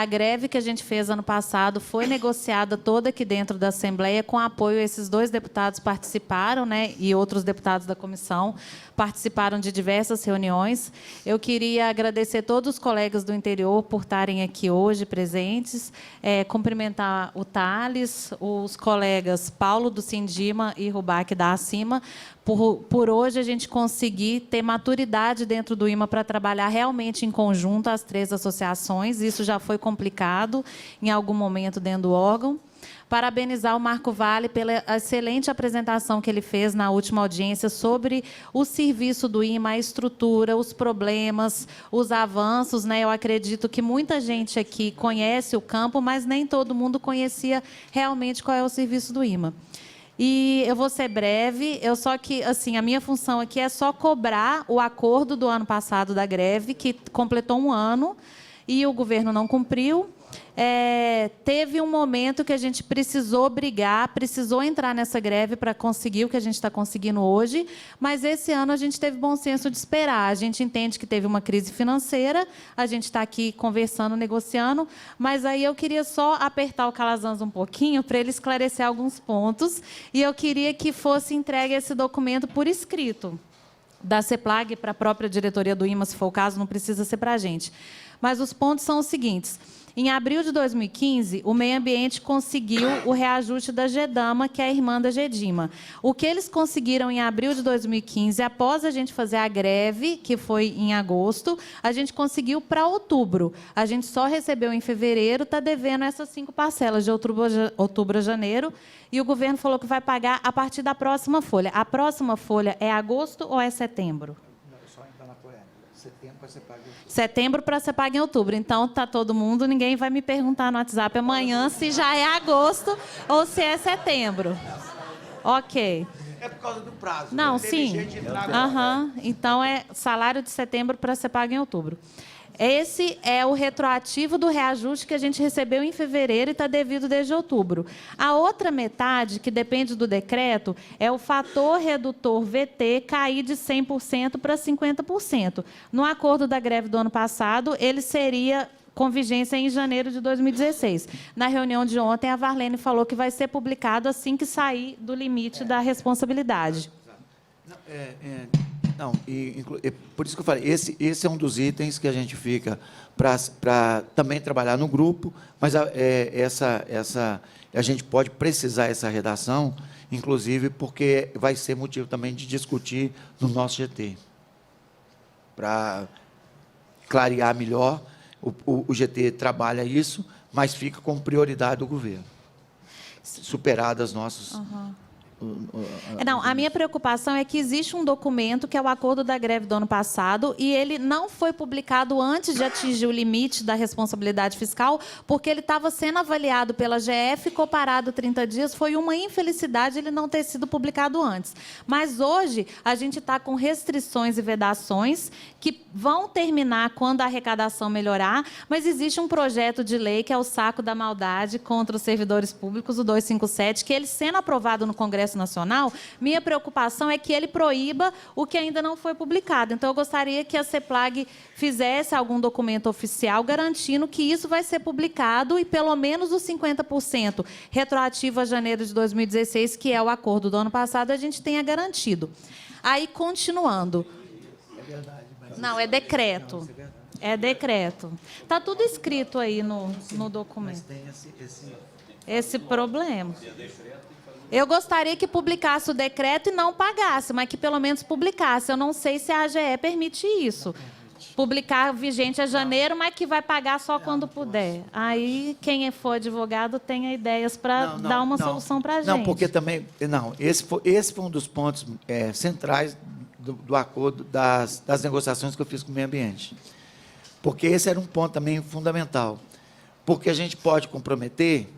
F: A greve que a gente fez ano passado foi negociada toda aqui dentro da Assembleia, com apoio, esses 2 deputados participaram, né, e outros deputados da comissão participaram de diversas reuniões. Eu queria agradecer todos os colegas do interior por estarem aqui hoje presentes, cumprimentar o Tales, os colegas Paulo do Sindima e Rubac da Acima, por hoje a gente conseguir ter maturidade dentro do IMA para trabalhar realmente em conjunto as 3 associações. Isso já foi complicado em algum momento dentro do órgão. Parabenizar o Marco Vale pela excelente apresentação que ele fez na última audiência sobre o serviço do IMA, a estrutura, os problemas, os avanços, né? Eu acredito que muita gente aqui conhece o campo, mas nem todo mundo conhecia realmente qual é o serviço do IMA. E eu vou ser breve, assim, a minha função aqui é só cobrar o acordo do ano passado da greve, que completou 1 ano, e o governo não cumpriu. Teve um momento que a gente precisou brigar, precisou entrar nessa greve para conseguir o que a gente está conseguindo hoje, mas esse ano a gente teve bom senso de esperar. A gente entende que teve uma crise financeira, a gente está aqui conversando, negociando, mas aí eu queria só apertar o Calazans um pouquinho para ele esclarecer alguns pontos, e eu queria que fosse entregue esse documento por escrito da CEPLAG para a própria diretoria do IMA, se for o caso, não precisa ser para a gente. Mas os pontos são os seguintes. Em abril de 2015, o meio ambiente conseguiu o reajuste da GEDAMA, que é a irmã da GEDIMA. O que eles conseguiram em abril de 2015, após a gente fazer a greve, que foi em agosto, a gente conseguiu para outubro. A gente só recebeu em fevereiro, está devendo essas 5 parcelas, de outubro a janeiro, e o governo falou que vai pagar a partir da próxima folha. A próxima folha é agosto ou é setembro? Setembro para ser pago em outubro. Então, está todo mundo, ninguém vai me perguntar no WhatsApp amanhã se já é agosto ou se é setembro. Ok.
E: É por causa do prazo.
F: Não, sim. Então, é salário de setembro para ser pago em outubro. Esse é o retroativo do reajuste que a gente recebeu em fevereiro e está devido desde outubro. A outra metade, que depende do decreto, é o fator redutor VT cair de 100% para 50%. No acordo da greve do ano passado, ele seria com vigência em janeiro de 2016. Na reunião de ontem, a Varlene falou que vai ser publicado assim que sair do limite da responsabilidade.
E: Não, por isso que eu falei, esse é um dos itens que a gente fica para também trabalhar no grupo, mas a gente pode precisar essa redação, inclusive porque vai ser motivo também de discutir no nosso GT, para clarear melhor. O GT trabalha isso, mas fica como prioridade do governo, superadas nossas...
F: Não, a minha preocupação é que existe um documento que é o acordo da greve do ano passado e ele não foi publicado antes de atingir o limite da responsabilidade fiscal, porque ele estava sendo avaliado pela GF, ficou parado 30 dias. Foi uma infelicidade ele não ter sido publicado antes. Mas hoje a gente está com restrições e vedações que vão terminar quando a arrecadação melhorar, mas existe um projeto de lei que é o saco da maldade contra os servidores públicos, o 257, que ele sendo aprovado no Congresso Nacional, minha preocupação é que ele proíba o que ainda não foi publicado. Então, eu gostaria que a CEPLAG fizesse algum documento oficial garantindo que isso vai ser publicado e pelo menos os 50% retroativo a janeiro de 2016, que é o acordo do ano passado, a gente tenha garantido. Aí, continuando. Não, é decreto. É decreto. Está tudo escrito aí no documento. Esse problema. Eu gostaria que publicasse o decreto e não pagasse, mas que pelo menos publicasse. Eu não sei se a AGE permite isso. Publicar vigente a janeiro, mas que vai pagar só quando puder. Aí, quem for advogado, tenha ideias para dar uma solução para a gente.
E: Não, porque também... Não, esse foi um dos pontos centrais do acordo, das negociações que eu fiz com o meio ambiente. Porque esse era um ponto também fundamental. Porque a gente pode comprometer,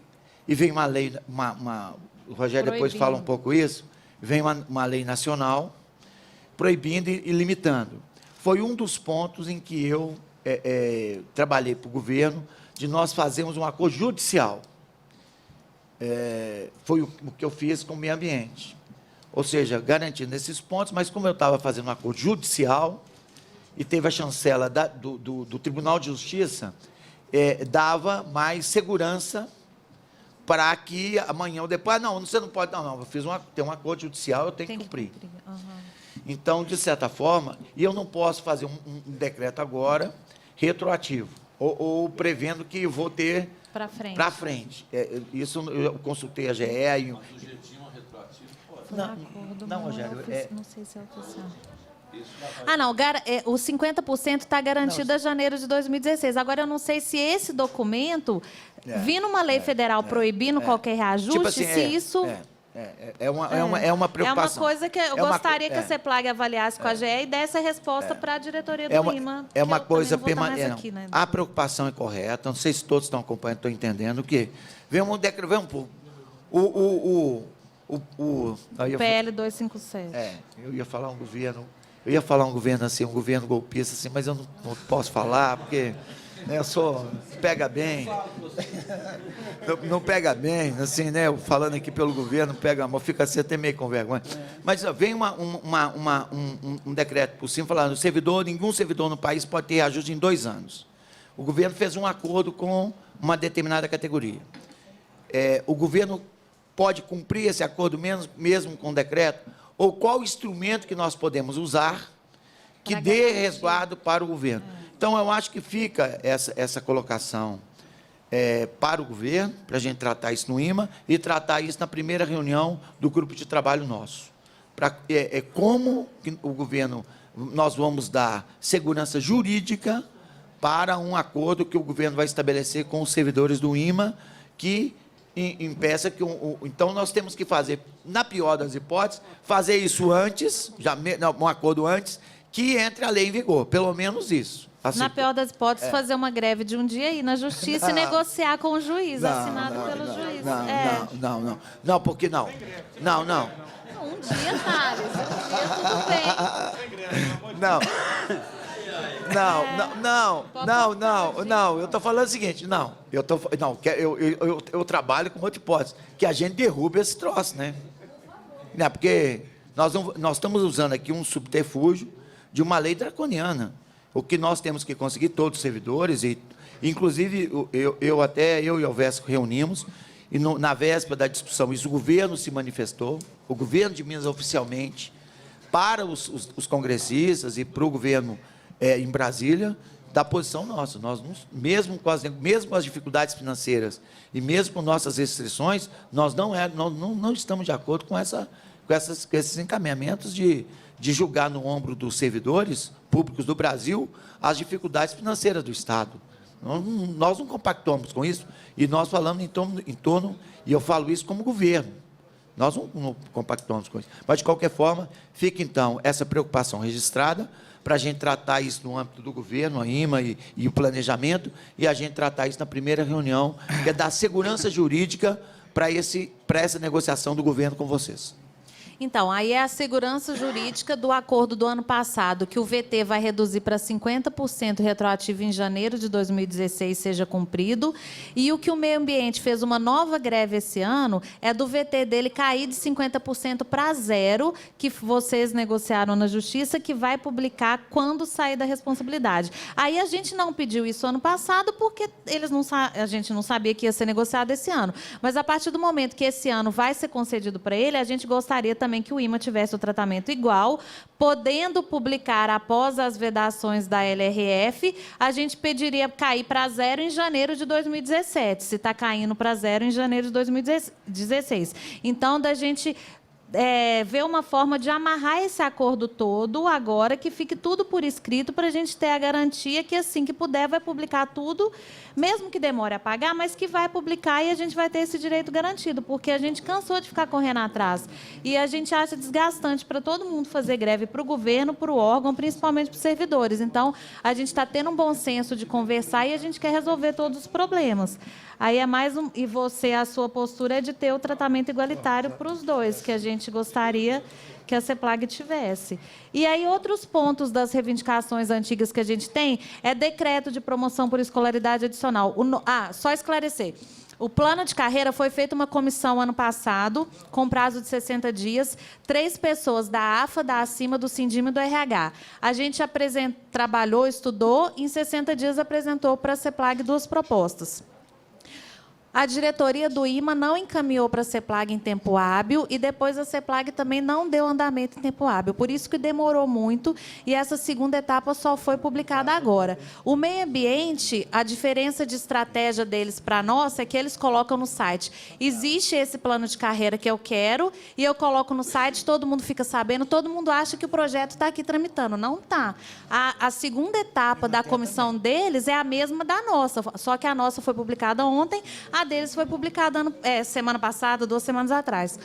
E: e vem uma lei... O Rogério depois fala um pouco isso, vem uma lei nacional proibindo e limitando. Foi um dos pontos em que eu trabalhei para o governo, de nós fazermos um acordo judicial. Foi o que eu fiz com o meio ambiente. Ou seja, garantindo esses pontos, mas como eu estava fazendo um acordo judicial, e teve a chancela do Tribunal de Justiça, dava mais segurança para que amanhã ou depois... Não, você não pode... Não, eu tenho um acordo judicial, eu tenho que cumprir.
F: Uhum.
E: Então, de certa forma, e eu não posso fazer um decreto agora retroativo, ou prevendo que vou ter para frente. Isso eu consultei a GE. Não, Rogério.
F: Não sei se é oficial. Não, o 50% está garantido a janeiro de 2016. Agora, eu não sei se esse documento, vindo uma lei federal proibindo qualquer reajuste,
E: tipo assim,
F: se isso...
E: É uma preocupação.
F: É uma coisa que eu gostaria que a CEPLAG avaliasse com a GE e desse a resposta para a diretoria do IMA.
E: É uma coisa permanente. A preocupação é correta, não sei se todos estão acompanhando, estão entendendo que vem um decreto, vem
F: PL 257.
E: Eu ia falar um governo assim, um governo golpista assim, mas eu não posso falar porque eu sou pega bem. Não pega bem, assim, né? Falando aqui pelo governo, pega mal, fica assim até meio com vergonha. Mas vem um decreto por cima falando, nenhum servidor no país pode ter reajuste em 2 anos. O governo fez um acordo com uma determinada categoria. O governo pode cumprir esse acordo mesmo com o decreto? Ou qual instrumento que nós podemos usar que dê resguardo para o governo? Então, eu acho que fica essa colocação para o governo, para a gente tratar isso no IMA e tratar isso na primeira reunião do grupo de trabalho nosso. Como que o governo, nós vamos dar segurança jurídica para um acordo que o governo vai estabelecer com os servidores do IMA, que impeça que... Então, nós temos que fazer, na pior das hipóteses, fazer isso antes, um acordo antes, que entre a lei em vigor, pelo menos isso. Assim,
F: na pior das hipóteses, fazer uma greve de um dia aí na justiça e negociar com o juiz, assinado pelo juiz.
E: Não, porque não. Não.
F: Um dia, Thales, tudo bem.
E: Não, eu estou falando o seguinte, eu trabalho com outra hipótese, que a gente derruba esse troço, né? Porque nós estamos usando aqui um subterfúgio de uma lei draconiana. O que nós temos que conseguir, todos os servidores, e inclusive eu e o Elvésio reunimos, e na véspera da discussão, o governo se manifestou, o governo de Minas oficialmente, para os congressistas e para o governo em Brasília, da posição nossa. Nós, mesmo com as dificuldades financeiras e mesmo com nossas restrições, nós não estamos de acordo com esses encaminhamentos de julgar no ombro dos servidores públicos do Brasil as dificuldades financeiras do Estado. Nós não compactuamos com isso, e nós falamos em torno, e eu falo isso como governo. Nós não compactuamos com isso. Mas, de qualquer forma, fica, então, essa preocupação registrada para a gente tratar isso no âmbito do governo, a IMA e o planejamento, e a gente tratar isso na primeira reunião, que é dar segurança jurídica para essa negociação do governo com vocês.
F: Então, aí é a segurança jurídica do acordo do ano passado, que o VT vai reduzir para 50% retroativo em janeiro de 2016 seja cumprido, e o que o meio ambiente fez uma nova greve esse ano é do VT dele cair de 50% para zero, que vocês negociaram na Justiça, que vai publicar quando sair da responsabilidade. Aí a gente não pediu isso ano passado porque a gente não sabia que ia ser negociado esse ano. Mas a partir do momento que esse ano vai ser concedido para ele, a gente gostaria também que o IMA tivesse o tratamento igual, podendo publicar após as vedações da LRF, a gente pediria cair para zero em janeiro de 2017, se está caindo para zero em janeiro de 2016. Então, da gente ver uma forma de amarrar esse acordo todo agora, que fique tudo por escrito, para a gente ter a garantia que, assim que puder, vai publicar tudo, mesmo que demore a pagar, mas que vai publicar e a gente vai ter esse direito garantido, porque a gente cansou de ficar correndo atrás. E a gente acha desgastante para todo mundo fazer greve, para o governo, para o órgão, principalmente para os servidores. Então, a gente está tendo um bom senso de conversar e a gente quer resolver todos os problemas. Aí é mais e a sua postura é de ter o tratamento igualitário para os dois, que a gente gostaria que a CEPLAG tivesse. E aí, outros pontos das reivindicações antigas que a gente tem é decreto de promoção por escolaridade adicional. Só esclarecer. O plano de carreira foi feita uma comissão ano passado, com prazo de 60 dias, 3 pessoas da AFA, da Acima, do Sindima e do RH. A gente trabalhou, estudou, e em 60 dias apresentou para a CEPLAG 2 propostas. A diretoria do IMA não encaminhou para a CEPLAG em tempo hábil e depois a CEPLAG também não deu andamento em tempo hábil. Por isso que demorou muito e essa segunda etapa só foi publicada agora. O meio ambiente, a diferença de estratégia deles para a nossa é que eles colocam no site. Existe esse plano de carreira que eu quero e eu coloco no site, todo mundo fica sabendo, todo mundo acha que o projeto está aqui tramitando. Não está. A segunda etapa da comissão deles é a mesma da nossa, só que a nossa foi publicada ontem, a deles foi publicada semana passada, 2 semanas atrás.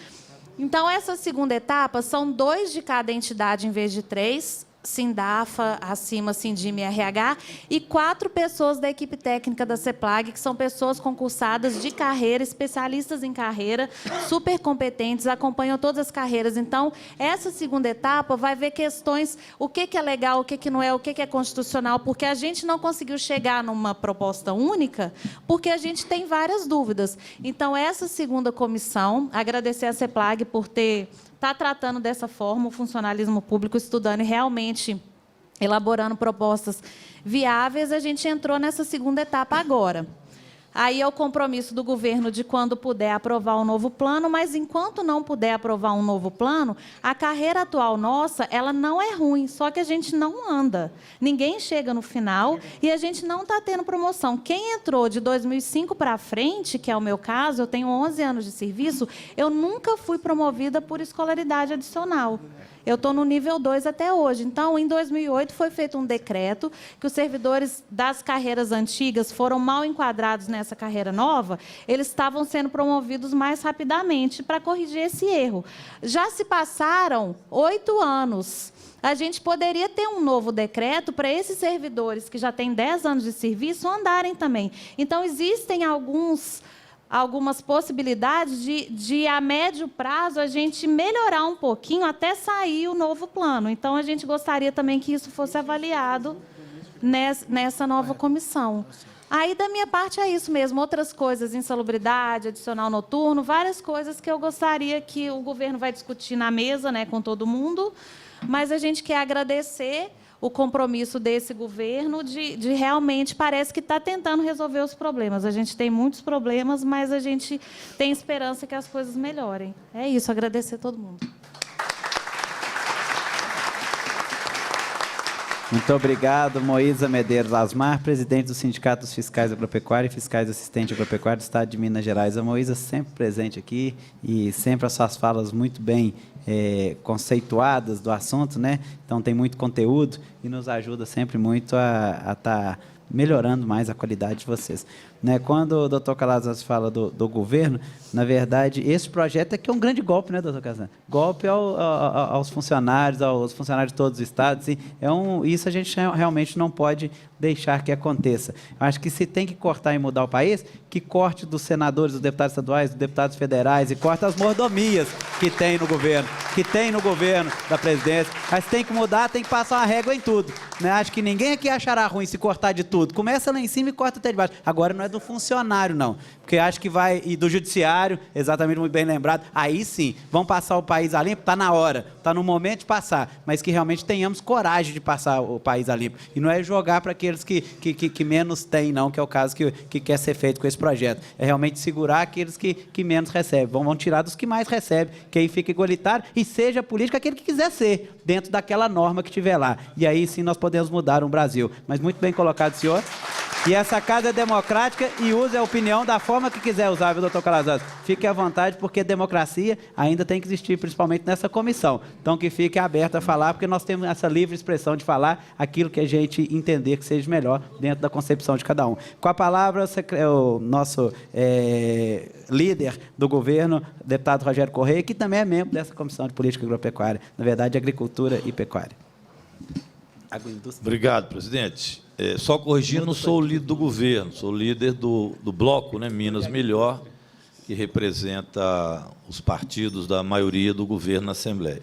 F: Então, essa segunda etapa são 2 de cada entidade em vez de 3, Sindafa, Acima, Sindima e RH, e 4 pessoas da equipe técnica da CEPLAG, que são pessoas concursadas de carreira, especialistas em carreira, super competentes, acompanham todas as carreiras. Então, essa segunda etapa vai ver questões, o que é legal, o que não é, o que é constitucional, porque a gente não conseguiu chegar numa proposta única, porque a gente tem várias dúvidas. Então, essa segunda comissão, agradecer à CEPLAG por está tratando dessa forma o funcionalismo público, estudando e realmente elaborando propostas viáveis, a gente entrou nessa segunda etapa agora. Aí é o compromisso do governo de, quando puder, aprovar um novo plano, mas, enquanto não puder aprovar um novo plano, a carreira atual nossa, ela não é ruim, só que a gente não anda. Ninguém chega no final e a gente não está tendo promoção. Quem entrou de 2005 para frente, que é o meu caso, eu tenho 11 anos de serviço, eu nunca fui promovida por escolaridade adicional. Eu estou no nível 2 até hoje. Então, em 2008, foi feito um decreto que os servidores das carreiras antigas foram mal enquadrados nessa carreira nova, eles estavam sendo promovidos mais rapidamente para corrigir esse erro. Já se passaram 8 anos. A gente poderia ter um novo decreto para esses servidores que já têm 10 anos de serviço andarem também. Então, existem algumas possibilidades de, a médio prazo, a gente melhorar um pouquinho até sair o novo plano. Então, a gente gostaria também que isso fosse avaliado nessa nova comissão. Aí, da minha parte, é isso mesmo. Outras coisas, insalubridade, adicional noturno, várias coisas que eu gostaria que o governo vai discutir na mesa, né, com todo mundo, mas a gente quer agradecer o compromisso desse governo de realmente, parece que está tentando resolver os problemas. A gente tem muitos problemas, mas a gente tem esperança que as coisas melhorem. É isso, agradecer a todo mundo.
A: Muito obrigado, Moísa Medeiros Asmar, presidente do Sindicato dos Fiscais Agropecuários e Fiscais Assistentes Agropecuários do Estado de Minas Gerais. A Moísa sempre presente aqui e sempre as suas falas muito bem conceituadas do assunto, né? Então, tem muito conteúdo e nos ajuda sempre muito a estar melhorando mais a qualidade de vocês. Né? Quando o doutor Calazans fala do governo, na verdade, esse projeto aqui é um grande golpe, né, doutor Calazans? Golpe aos funcionários de todos os estados. E isso a gente realmente não pode deixar que aconteça. Eu acho que se tem que cortar e mudar o país, que corte dos senadores, dos deputados estaduais, dos deputados federais, e corte as mordomias que tem no governo, da presidência. Mas tem que mudar, tem que passar uma régua em tudo. Né? Acho que ninguém aqui achará ruim se cortar de tudo. Começa lá em cima e corta até de baixo. Agora não é do funcionário, não. Porque acho que vai... E do judiciário, exatamente, muito bem lembrado. Aí sim, vão passar o país a limpo, está na hora, está no momento de passar. Mas que realmente tenhamos coragem de passar o país a limpo. E não é jogar para aqueles que menos têm, não, que é o caso que quer ser feito com esse projeto. É realmente segurar aqueles que menos recebem. Vão tirar dos que mais recebem, que aí fica igualitário, e seja político aquele que quiser ser, dentro daquela norma que tiver lá. E aí sim nós podemos mudar o Brasil. Mas muito bem colocado, senhor. E essa casa é democrática e use a opinião da forma que quiser usar, viu, doutor Calazans? Fique à vontade, porque democracia ainda tem que existir, principalmente nessa comissão. Então, que fique aberto a falar, porque nós temos essa livre expressão de falar aquilo que a gente entender que seja melhor dentro da concepção de cada um. Com a palavra, o nosso líder do governo, deputado Rogério Correia, que também é membro dessa Comissão de Política Agropecuária, na verdade, Agricultura e Pecuária.
B: Obrigado, presidente. Só corrigindo, não sou o líder do governo, sou o líder do bloco, né, Minas Melhor, que representa os partidos da maioria do governo na Assembleia.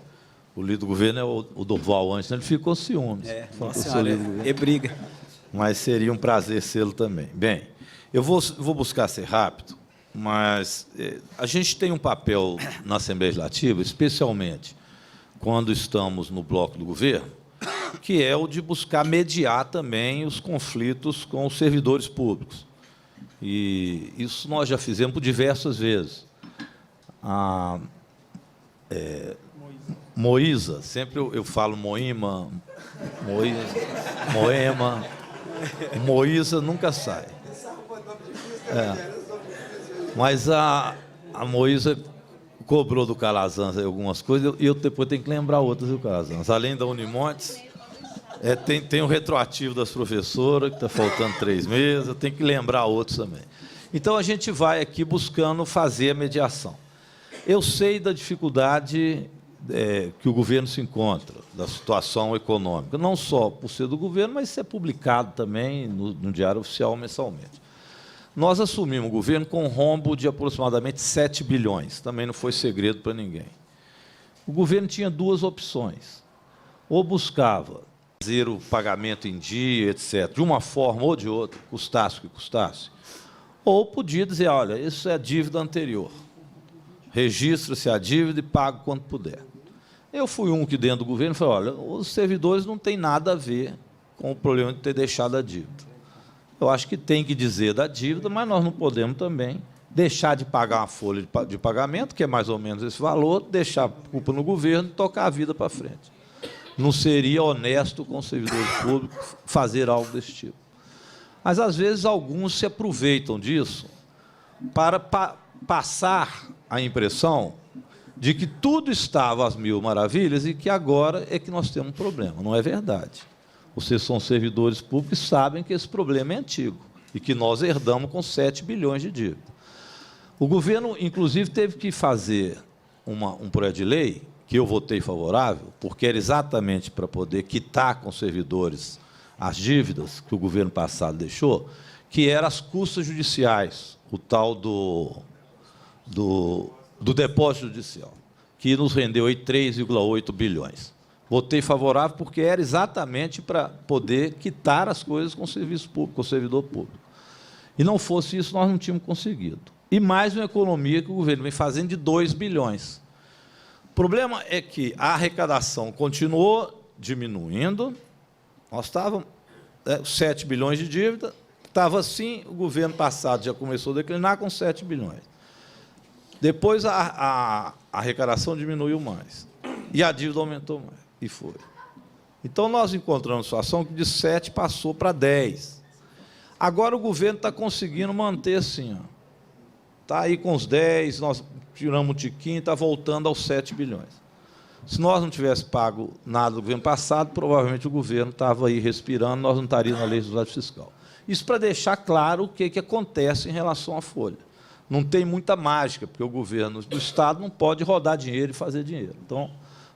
B: O líder do governo é o Durval antes, ele ficou ciúmes.
A: E briga.
B: Mas seria um prazer sê-lo também. Bem, eu vou buscar ser rápido, mas a gente tem um papel na Assembleia Legislativa, especialmente quando estamos no bloco do governo, que é o de buscar mediar também os conflitos com os servidores públicos. E isso nós já fizemos por diversas vezes. A Moísa, sempre eu falo Moema, Moísa nunca sai. Mas a Moísa cobrou do Calazans algumas coisas, e eu depois tenho que lembrar outras do Calazans. Além da Unimontes, tem o retroativo das professoras, que está faltando 3 meses, eu tenho que lembrar outros também. Então, a gente vai aqui buscando fazer a mediação. Eu sei da dificuldade que o governo se encontra, da situação econômica, não só por ser do governo, mas ser publicado também no Diário Oficial mensalmente. Nós assumimos o governo com um rombo de aproximadamente 7 bilhões, também não foi segredo para ninguém. O governo tinha 2 opções. Ou buscava fazer o pagamento em dia, etc., de uma forma ou de outra, custasse o que custasse, ou podia dizer, olha, isso é a dívida anterior, registra-se a dívida e paga quando puder. Eu fui um que, dentro do governo, falei, olha, os servidores não têm nada a ver com o problema de ter deixado a dívida. Eu acho que tem que dizer da dívida, mas nós não podemos também deixar de pagar uma folha de pagamento, que é mais ou menos esse valor, deixar a culpa no governo e tocar a vida para frente. Não seria honesto com os servidores públicos fazer algo desse tipo. Mas, às vezes, alguns se aproveitam disso para passar a impressão de que tudo estava às mil maravilhas e que agora é que nós temos um problema. Não é verdade. Vocês são servidores públicos e sabem que esse problema é antigo e que nós herdamos com 7 bilhões de dívida. O governo, inclusive, teve que fazer um projeto de lei, que eu votei favorável, porque era exatamente para poder quitar com os servidores as dívidas que o governo passado deixou, que eram as custas judiciais, o tal do depósito judicial, que nos rendeu aí 3,8 bilhões. Votei favorável porque era exatamente para poder quitar as coisas com o serviço público, com o servidor público. E não fosse isso, nós não tínhamos conseguido. E mais uma economia que o governo vem fazendo de 2 bilhões. O problema é que a arrecadação continuou diminuindo, nós estávamos 7 bilhões de dívida, estava assim, o governo passado já começou a declinar com 7 bilhões. Depois a arrecadação diminuiu mais, e a dívida aumentou mais. E foi. Então, nós encontramos uma situação que de 7 passou para 10. Agora, o governo está conseguindo manter assim. Está aí com os 10, nós tiramos um tiquinho, está voltando aos 7 bilhões. Se nós não tivéssemos pago nada do governo passado, provavelmente o governo estava aí respirando, nós não estaríamos na legislação fiscal. Isso para deixar claro o que acontece em relação à folha. Não tem muita mágica, porque o governo do Estado não pode rodar dinheiro e fazer dinheiro. Então,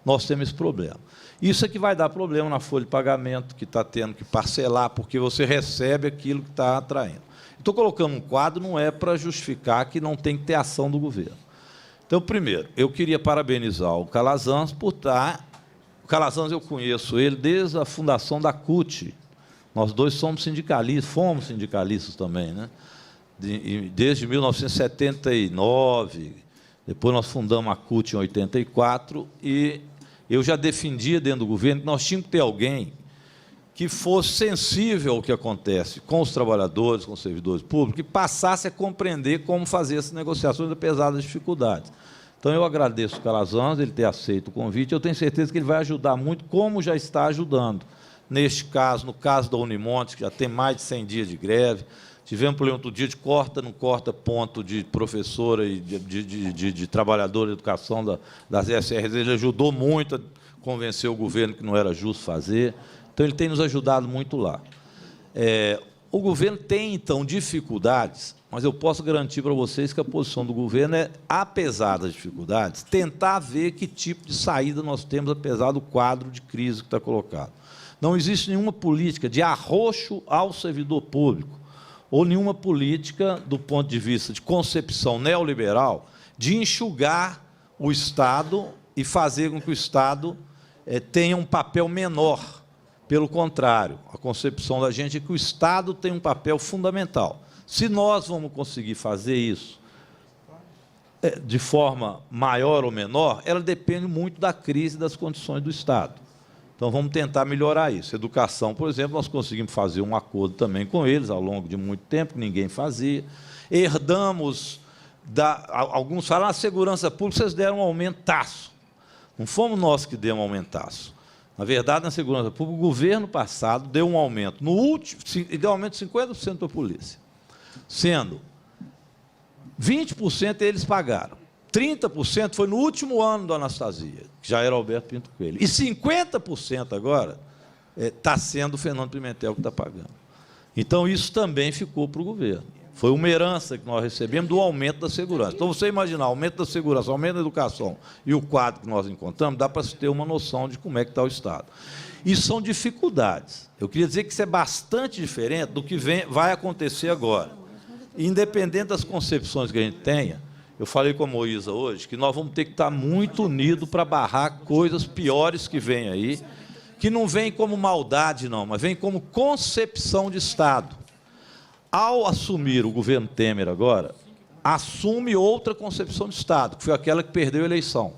B: nós temos esse problema. Isso é que vai dar problema na folha de pagamento, que está tendo que parcelar, porque você recebe aquilo que está atraindo. Estou colocando um quadro, não é para justificar que não tem que ter ação do governo. Então, primeiro, eu queria parabenizar o Calazans por estar... O Calazans, eu conheço ele desde a fundação da CUT. Nós dois somos sindicalistas, fomos sindicalistas também, né? Desde 1979, depois nós fundamos a CUT em 84, e eu já defendia dentro do governo que nós tínhamos que ter alguém que fosse sensível ao que acontece com os trabalhadores, com os servidores públicos, e passasse a compreender como fazer essas negociações, apesar das dificuldades. Então, eu agradeço o Calazans, ele ter aceito o convite, eu tenho certeza que ele vai ajudar muito, como já está ajudando. Neste caso, no caso da Unimontes, que já tem mais de 100 dias de greve, tivemos problema outro dia de corta, não corta ponto de professora e de trabalhadora de educação das SRs. Ele ajudou muito a convencer o governo que não era justo fazer. Então, ele tem nos ajudado muito lá. O governo tem, então, dificuldades, mas eu posso garantir para vocês que a posição do governo é, apesar das dificuldades, tentar ver que tipo de saída nós temos, apesar do quadro de crise que está colocado. Não existe nenhuma política de arroxo ao servidor público, ou nenhuma política, do ponto de vista de concepção neoliberal, de enxugar o Estado e fazer com que o Estado tenha um papel menor. Pelo contrário, a concepção da gente é que o Estado tem um papel fundamental. Se nós vamos conseguir fazer isso de forma maior ou menor, ela depende muito da crise e das condições do Estado. Então, vamos tentar melhorar isso. Educação, por exemplo, nós conseguimos fazer um acordo também com eles ao longo de muito tempo, que ninguém fazia. Herdamos, alguns falam, a segurança pública, vocês deram um aumentaço. Não fomos nós que demos um aumentaço. Na verdade, na segurança pública, o governo passado deu um aumento. No último, deu um aumento de 50% para a polícia. Sendo 20% eles pagaram. 30% foi no último ano do Anastasia, que já era Alberto Pinto Coelho. E 50% agora está sendo o Fernando Pimentel que está pagando. Então, isso também ficou para o governo. Foi uma herança que nós recebemos do aumento da segurança. Então, você imaginar, aumento da segurança, aumento da educação e o quadro que nós encontramos, dá para se ter uma noção de como é que está o Estado. Isso são dificuldades. Eu queria dizer que isso é bastante diferente do que vai acontecer agora. Independente das concepções que a gente tenha, eu falei com a Moísa hoje que nós vamos ter que estar muito unidos para barrar coisas piores que vêm aí, que não vêm como maldade, não, mas vêm como concepção de Estado. Ao assumir o governo Temer agora, assume outra concepção de Estado, que foi aquela que perdeu a eleição.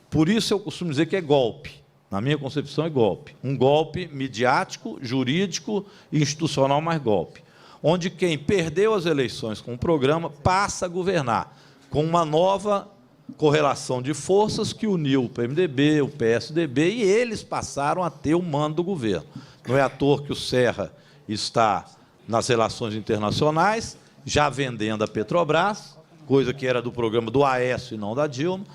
B: Por isso eu costumo dizer que é golpe. Na minha concepção é golpe. Um golpe midiático, jurídico e institucional, mas golpe. Onde quem perdeu as eleições com o programa passa a governar, com uma nova correlação de forças que uniu o PMDB, o PSDB, e eles passaram a ter o mando do governo. Não é à toa que o Serra está nas relações internacionais, já vendendo a Petrobras, coisa que era do programa do Aécio e não da Dilma,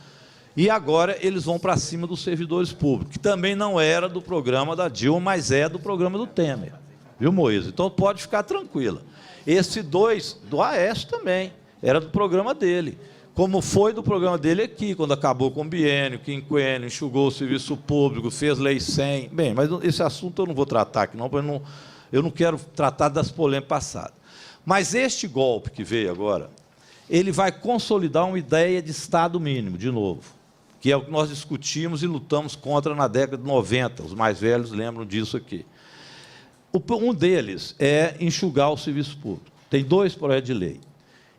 B: e agora eles vão para cima dos servidores públicos, que também não era do programa da Dilma, mas é do programa do Temer. Viu, Moísa? Então, pode ficar tranquila. Esse do Aécio também, era do programa dele. Como foi do programa dele aqui, quando acabou com o biênio, quinquênio, enxugou o serviço público, fez lei 100. Bem, mas esse assunto eu não vou tratar aqui, não, porque eu não quero tratar das polêmicas passadas. Mas este golpe que veio agora, ele vai consolidar uma ideia de Estado mínimo, de novo, que é o que nós discutimos e lutamos contra na década de 90. Os mais velhos lembram disso aqui. Um deles é enxugar o serviço público. Tem 2 projetos de lei.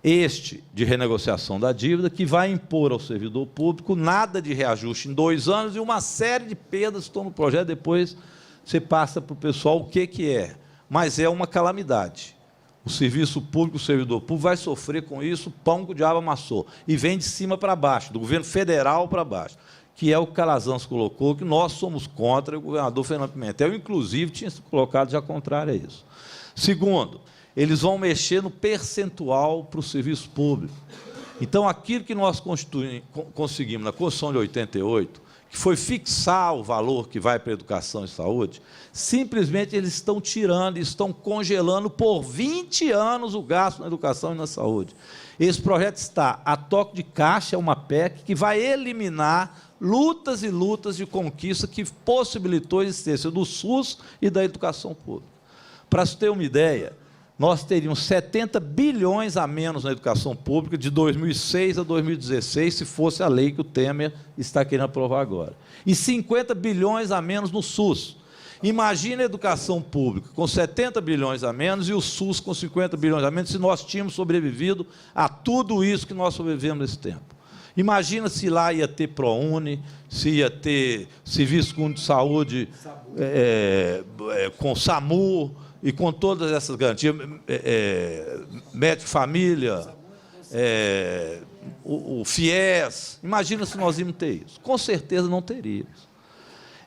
B: Este, de renegociação da dívida, que vai impor ao servidor público nada de reajuste em 2 anos e uma série de perdas que estão no projeto. Depois você passa para o pessoal o que é. Mas é uma calamidade. O serviço público, o servidor público vai sofrer com isso, pão que o diabo amassou. E vem de cima para baixo, do governo federal para baixo, que é o que Calazans colocou, que nós somos contra, e o governador Fernando Pimentel, inclusive, tinha colocado já contrário a isso. Segundo, eles vão mexer no percentual para o serviço público. Então, aquilo que nós conseguimos na Constituição de 88, que foi fixar o valor que vai para a educação e saúde, simplesmente eles estão tirando, estão congelando por 20 anos o gasto na educação e na saúde. Esse projeto está a toque de caixa, é uma PEC que vai eliminar lutas e lutas de conquista que possibilitou a existência do SUS e da educação pública. Para se ter uma ideia, nós teríamos 70 bilhões a menos na educação pública de 2006 a 2016, se fosse a lei que o Temer está querendo aprovar agora. E 50 bilhões a menos no SUS. Imagina a educação pública com 70 bilhões a menos e o SUS com 50 bilhões a menos, se nós tínhamos sobrevivido a tudo isso que nós sobrevivemos nesse tempo. Imagina se lá ia ter ProUni, se ia ter Serviço Único de Saúde com SAMU, e com todas essas garantias, médico família, o FIES, imagina se nós íamos ter isso. Com certeza não teríamos.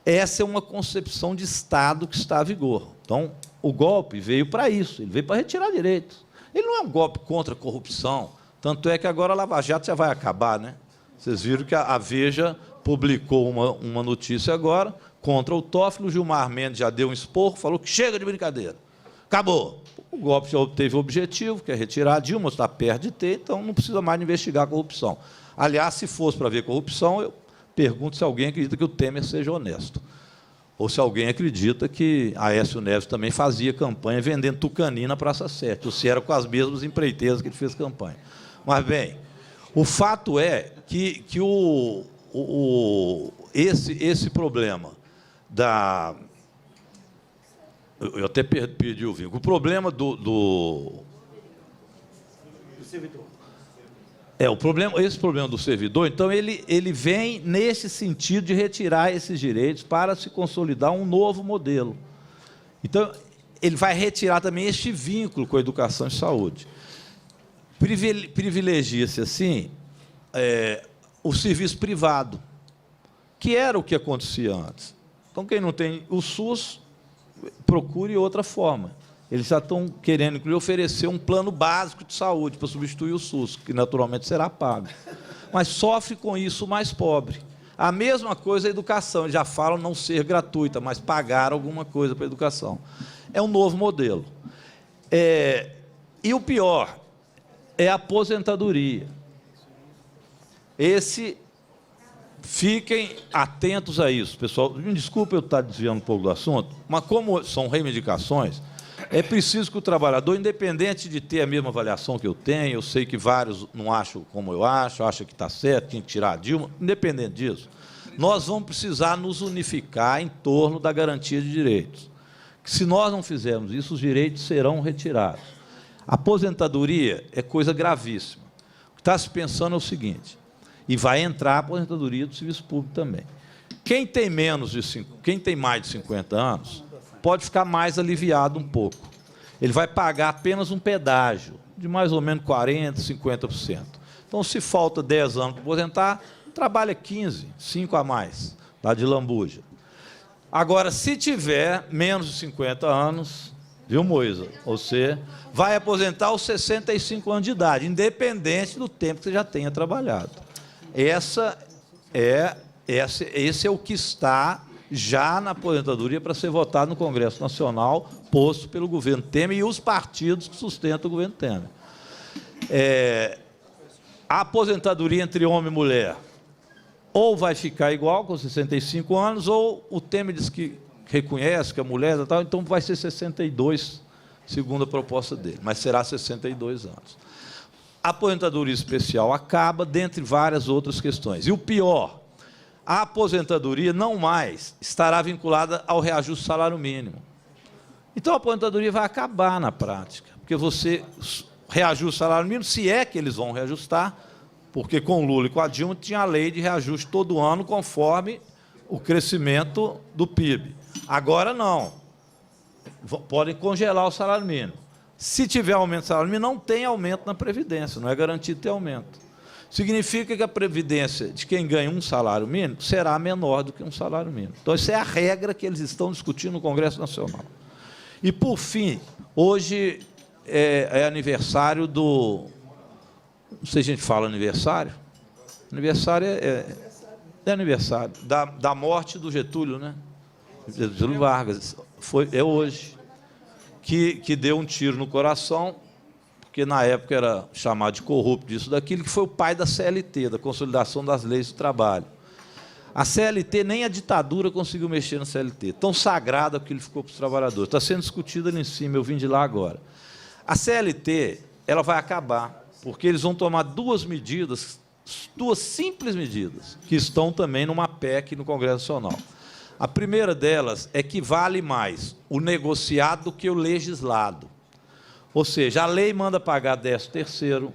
B: Essa é uma concepção de Estado que está a vigor. Então, o golpe veio para isso, ele veio para retirar direitos. Ele não é um golpe contra a corrupção, tanto é que agora a Lava Jato já vai acabar, né? Vocês viram que a Veja publicou uma notícia agora contra o Toffoli, o Gilmar Mendes já deu um esporro, falou que chega de brincadeira. Acabou. O golpe já teve o objetivo, que é retirar a Dilma, está perto de ter, então não precisa mais investigar a corrupção. Aliás, se fosse para ver corrupção, eu pergunto se alguém acredita que o Temer seja honesto. Ou se alguém acredita que Aécio Neves também fazia campanha vendendo tucani na Praça 7, ou se era com as mesmas empreiteiras que ele fez campanha. Mas, bem, o fato é que esse problema da... Eu até perdi o vínculo. O problema do servidor. Esse problema do servidor, então, ele vem nesse sentido de retirar esses direitos para se consolidar um novo modelo. Então, ele vai retirar também este vínculo com a educação e saúde. Privilegia-se, assim, o serviço privado, que era o que acontecia antes. Então, quem não tem o SUS, procure outra forma. Eles já estão querendo, inclusive, oferecer um plano básico de saúde para substituir o SUS, que naturalmente será pago. Mas sofre com isso o mais pobre. A mesma coisa a educação, eles já falam não ser gratuita, mas pagar alguma coisa para a educação. É um novo modelo. E o pior é a aposentadoria. Fiquem atentos a isso, pessoal. Me desculpe eu estar desviando um pouco do assunto, mas como são reivindicações, é preciso que o trabalhador, independente de ter a mesma avaliação que eu tenho, eu sei que vários não acham como eu acho, acham que está certo, tinha que tirar a Dilma, independente disso, nós vamos precisar nos unificar em torno da garantia de direitos. Que se nós não fizermos isso, os direitos serão retirados. A aposentadoria é coisa gravíssima. O que está se pensando é o seguinte, e vai entrar a aposentadoria do serviço público também. Quem tem mais de 50 anos pode ficar mais aliviado um pouco. Ele vai pagar apenas um pedágio de mais ou menos 40%, 50%. Então, se falta 10 anos para aposentar, trabalha 15, 5 a mais, lá de lambuja. Agora, se tiver menos de 50 anos, viu, Moisa? Você vai aposentar aos 65 anos de idade, independente do tempo que você já tenha trabalhado. Esse é o que está já na aposentadoria para ser votado no Congresso Nacional, posto pelo governo Temer e os partidos que sustentam o governo Temer. A aposentadoria entre homem e mulher ou vai ficar igual, com 65 anos, ou o Temer diz que reconhece que a mulher tal, então vai ser 62, segundo a proposta dele, mas será 62 anos. A aposentadoria especial acaba, dentre várias outras questões. E o pior, a aposentadoria não mais estará vinculada ao reajuste do salário mínimo. Então, a aposentadoria vai acabar na prática, porque você reajusta o salário mínimo, se é que eles vão reajustar, porque com o Lula e com a Dilma tinha a lei de reajuste todo ano, conforme o crescimento do PIB. Agora, não. Podem congelar o salário mínimo. Se tiver aumento do salário mínimo, não tem aumento na Previdência, não é garantido ter aumento. Significa que a Previdência de quem ganha um salário mínimo será menor do que um salário mínimo. Então, essa é a regra que eles estão discutindo no Congresso Nacional. E, por fim, hoje é aniversário do... Não sei se a gente fala aniversário. Aniversário de aniversário, da morte do Getúlio, né? Getúlio Vargas. É hoje. Que deu um tiro no coração, porque na época era chamado de corrupto, disso, daquilo, que foi o pai da CLT, da Consolidação das Leis do Trabalho. A CLT, nem a ditadura conseguiu mexer na CLT, tão sagrado aquilo ficou para os trabalhadores. Está sendo discutido ali em cima, eu vim de lá agora. A CLT, ela vai acabar, porque eles vão tomar duas simples medidas, que estão também numa PEC no Congresso Nacional. A primeira delas é que vale mais o negociado do que o legislado. Ou seja, a lei manda pagar 13º,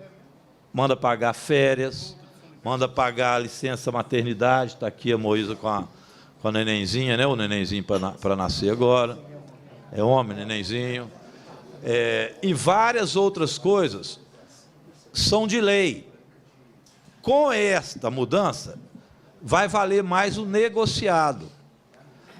B: manda pagar férias, manda pagar licença maternidade, está aqui a Moísa com a nenenzinha, né? O nenenzinho para nascer agora, é homem, nenenzinho, e várias outras coisas são de lei. Com esta mudança, vai valer mais o negociado.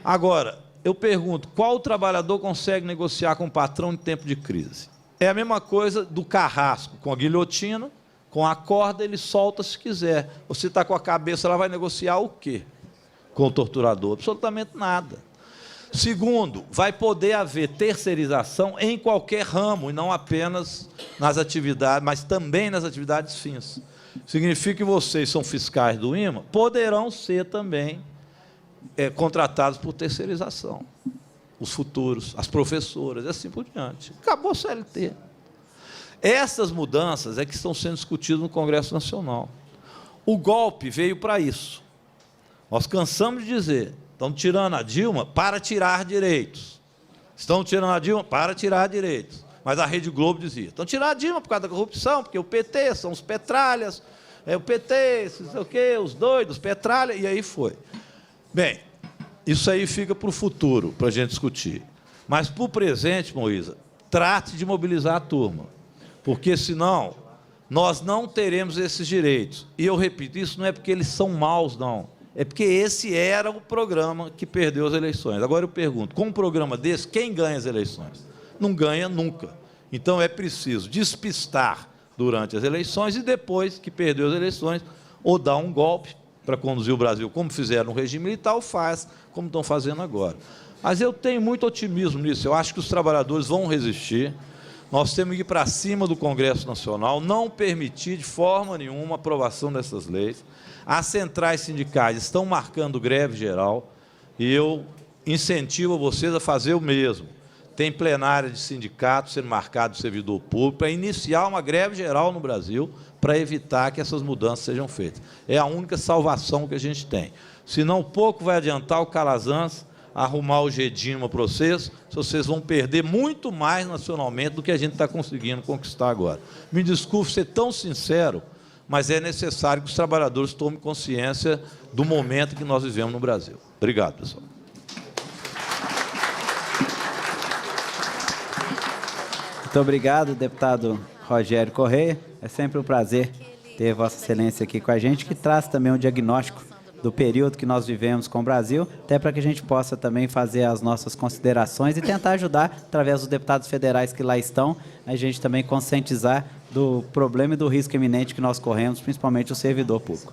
B: Agora, eu pergunto, qual trabalhador consegue negociar com o patrão em tempo de crise? É a mesma coisa do carrasco, com a guilhotina, com a corda ele solta se quiser. Você está com a cabeça, ela vai negociar o quê com o torturador? Absolutamente nada. Segundo, vai poder haver terceirização em qualquer ramo, e não apenas nas atividades, mas também nas atividades fins. Significa que vocês são fiscais do IMA, poderão ser também contratados por terceirização. Os futuros, as professoras, e assim por diante. Acabou a CLT. Essas mudanças é que estão sendo discutidas no Congresso Nacional. O golpe veio para isso. Nós cansamos de dizer, estão tirando a Dilma para tirar direitos. Estão tirando a Dilma para tirar direitos. Mas a Rede Globo dizia, estão tirando a Dilma por causa da corrupção, porque o PT são os petralhas, o PT, não sei o quê, os doidos, petralha, e aí foi. Bem, isso aí fica para o futuro, para a gente discutir. Mas, para o presente, Moísa, trate de mobilizar a turma, porque, senão, nós não teremos esses direitos. E eu repito, isso não é porque eles são maus, não. É porque esse era o programa que perdeu as eleições. Agora eu pergunto, com um programa desse, quem ganha as eleições? Não ganha nunca. Então, é preciso despistar durante as eleições e, depois que perdeu as eleições, ou dar um golpe para conduzir o Brasil, como fizeram no regime militar, ou faz como estão fazendo agora. Mas eu tenho muito otimismo nisso. Eu acho que os trabalhadores vão resistir. Nós temos que ir para cima do Congresso Nacional, não permitir de forma nenhuma a aprovação dessas leis. As centrais sindicais estão marcando greve geral e eu incentivo vocês a fazer o mesmo. Tem plenária de sindicato sendo marcado do servidor público para iniciar uma greve geral no Brasil para evitar que essas mudanças sejam feitas. É a única salvação que a gente tem. Senão, pouco vai adiantar o Calazans arrumar o Gedima para vocês, vocês vão perder muito mais nacionalmente do que a gente está conseguindo conquistar agora. Me desculpe ser tão sincero, mas é necessário que os trabalhadores tomem consciência do momento que nós vivemos no Brasil. Obrigado, pessoal.
A: Muito obrigado, deputado Rogério Correia. É sempre um prazer ter Vossa Excelência aqui com a gente, que traz também um diagnóstico do período que nós vivemos com o Brasil, até para que a gente possa também fazer as nossas considerações e tentar ajudar, através dos deputados federais que lá estão, a gente também conscientizar do problema e do risco iminente que nós corremos, principalmente o servidor público.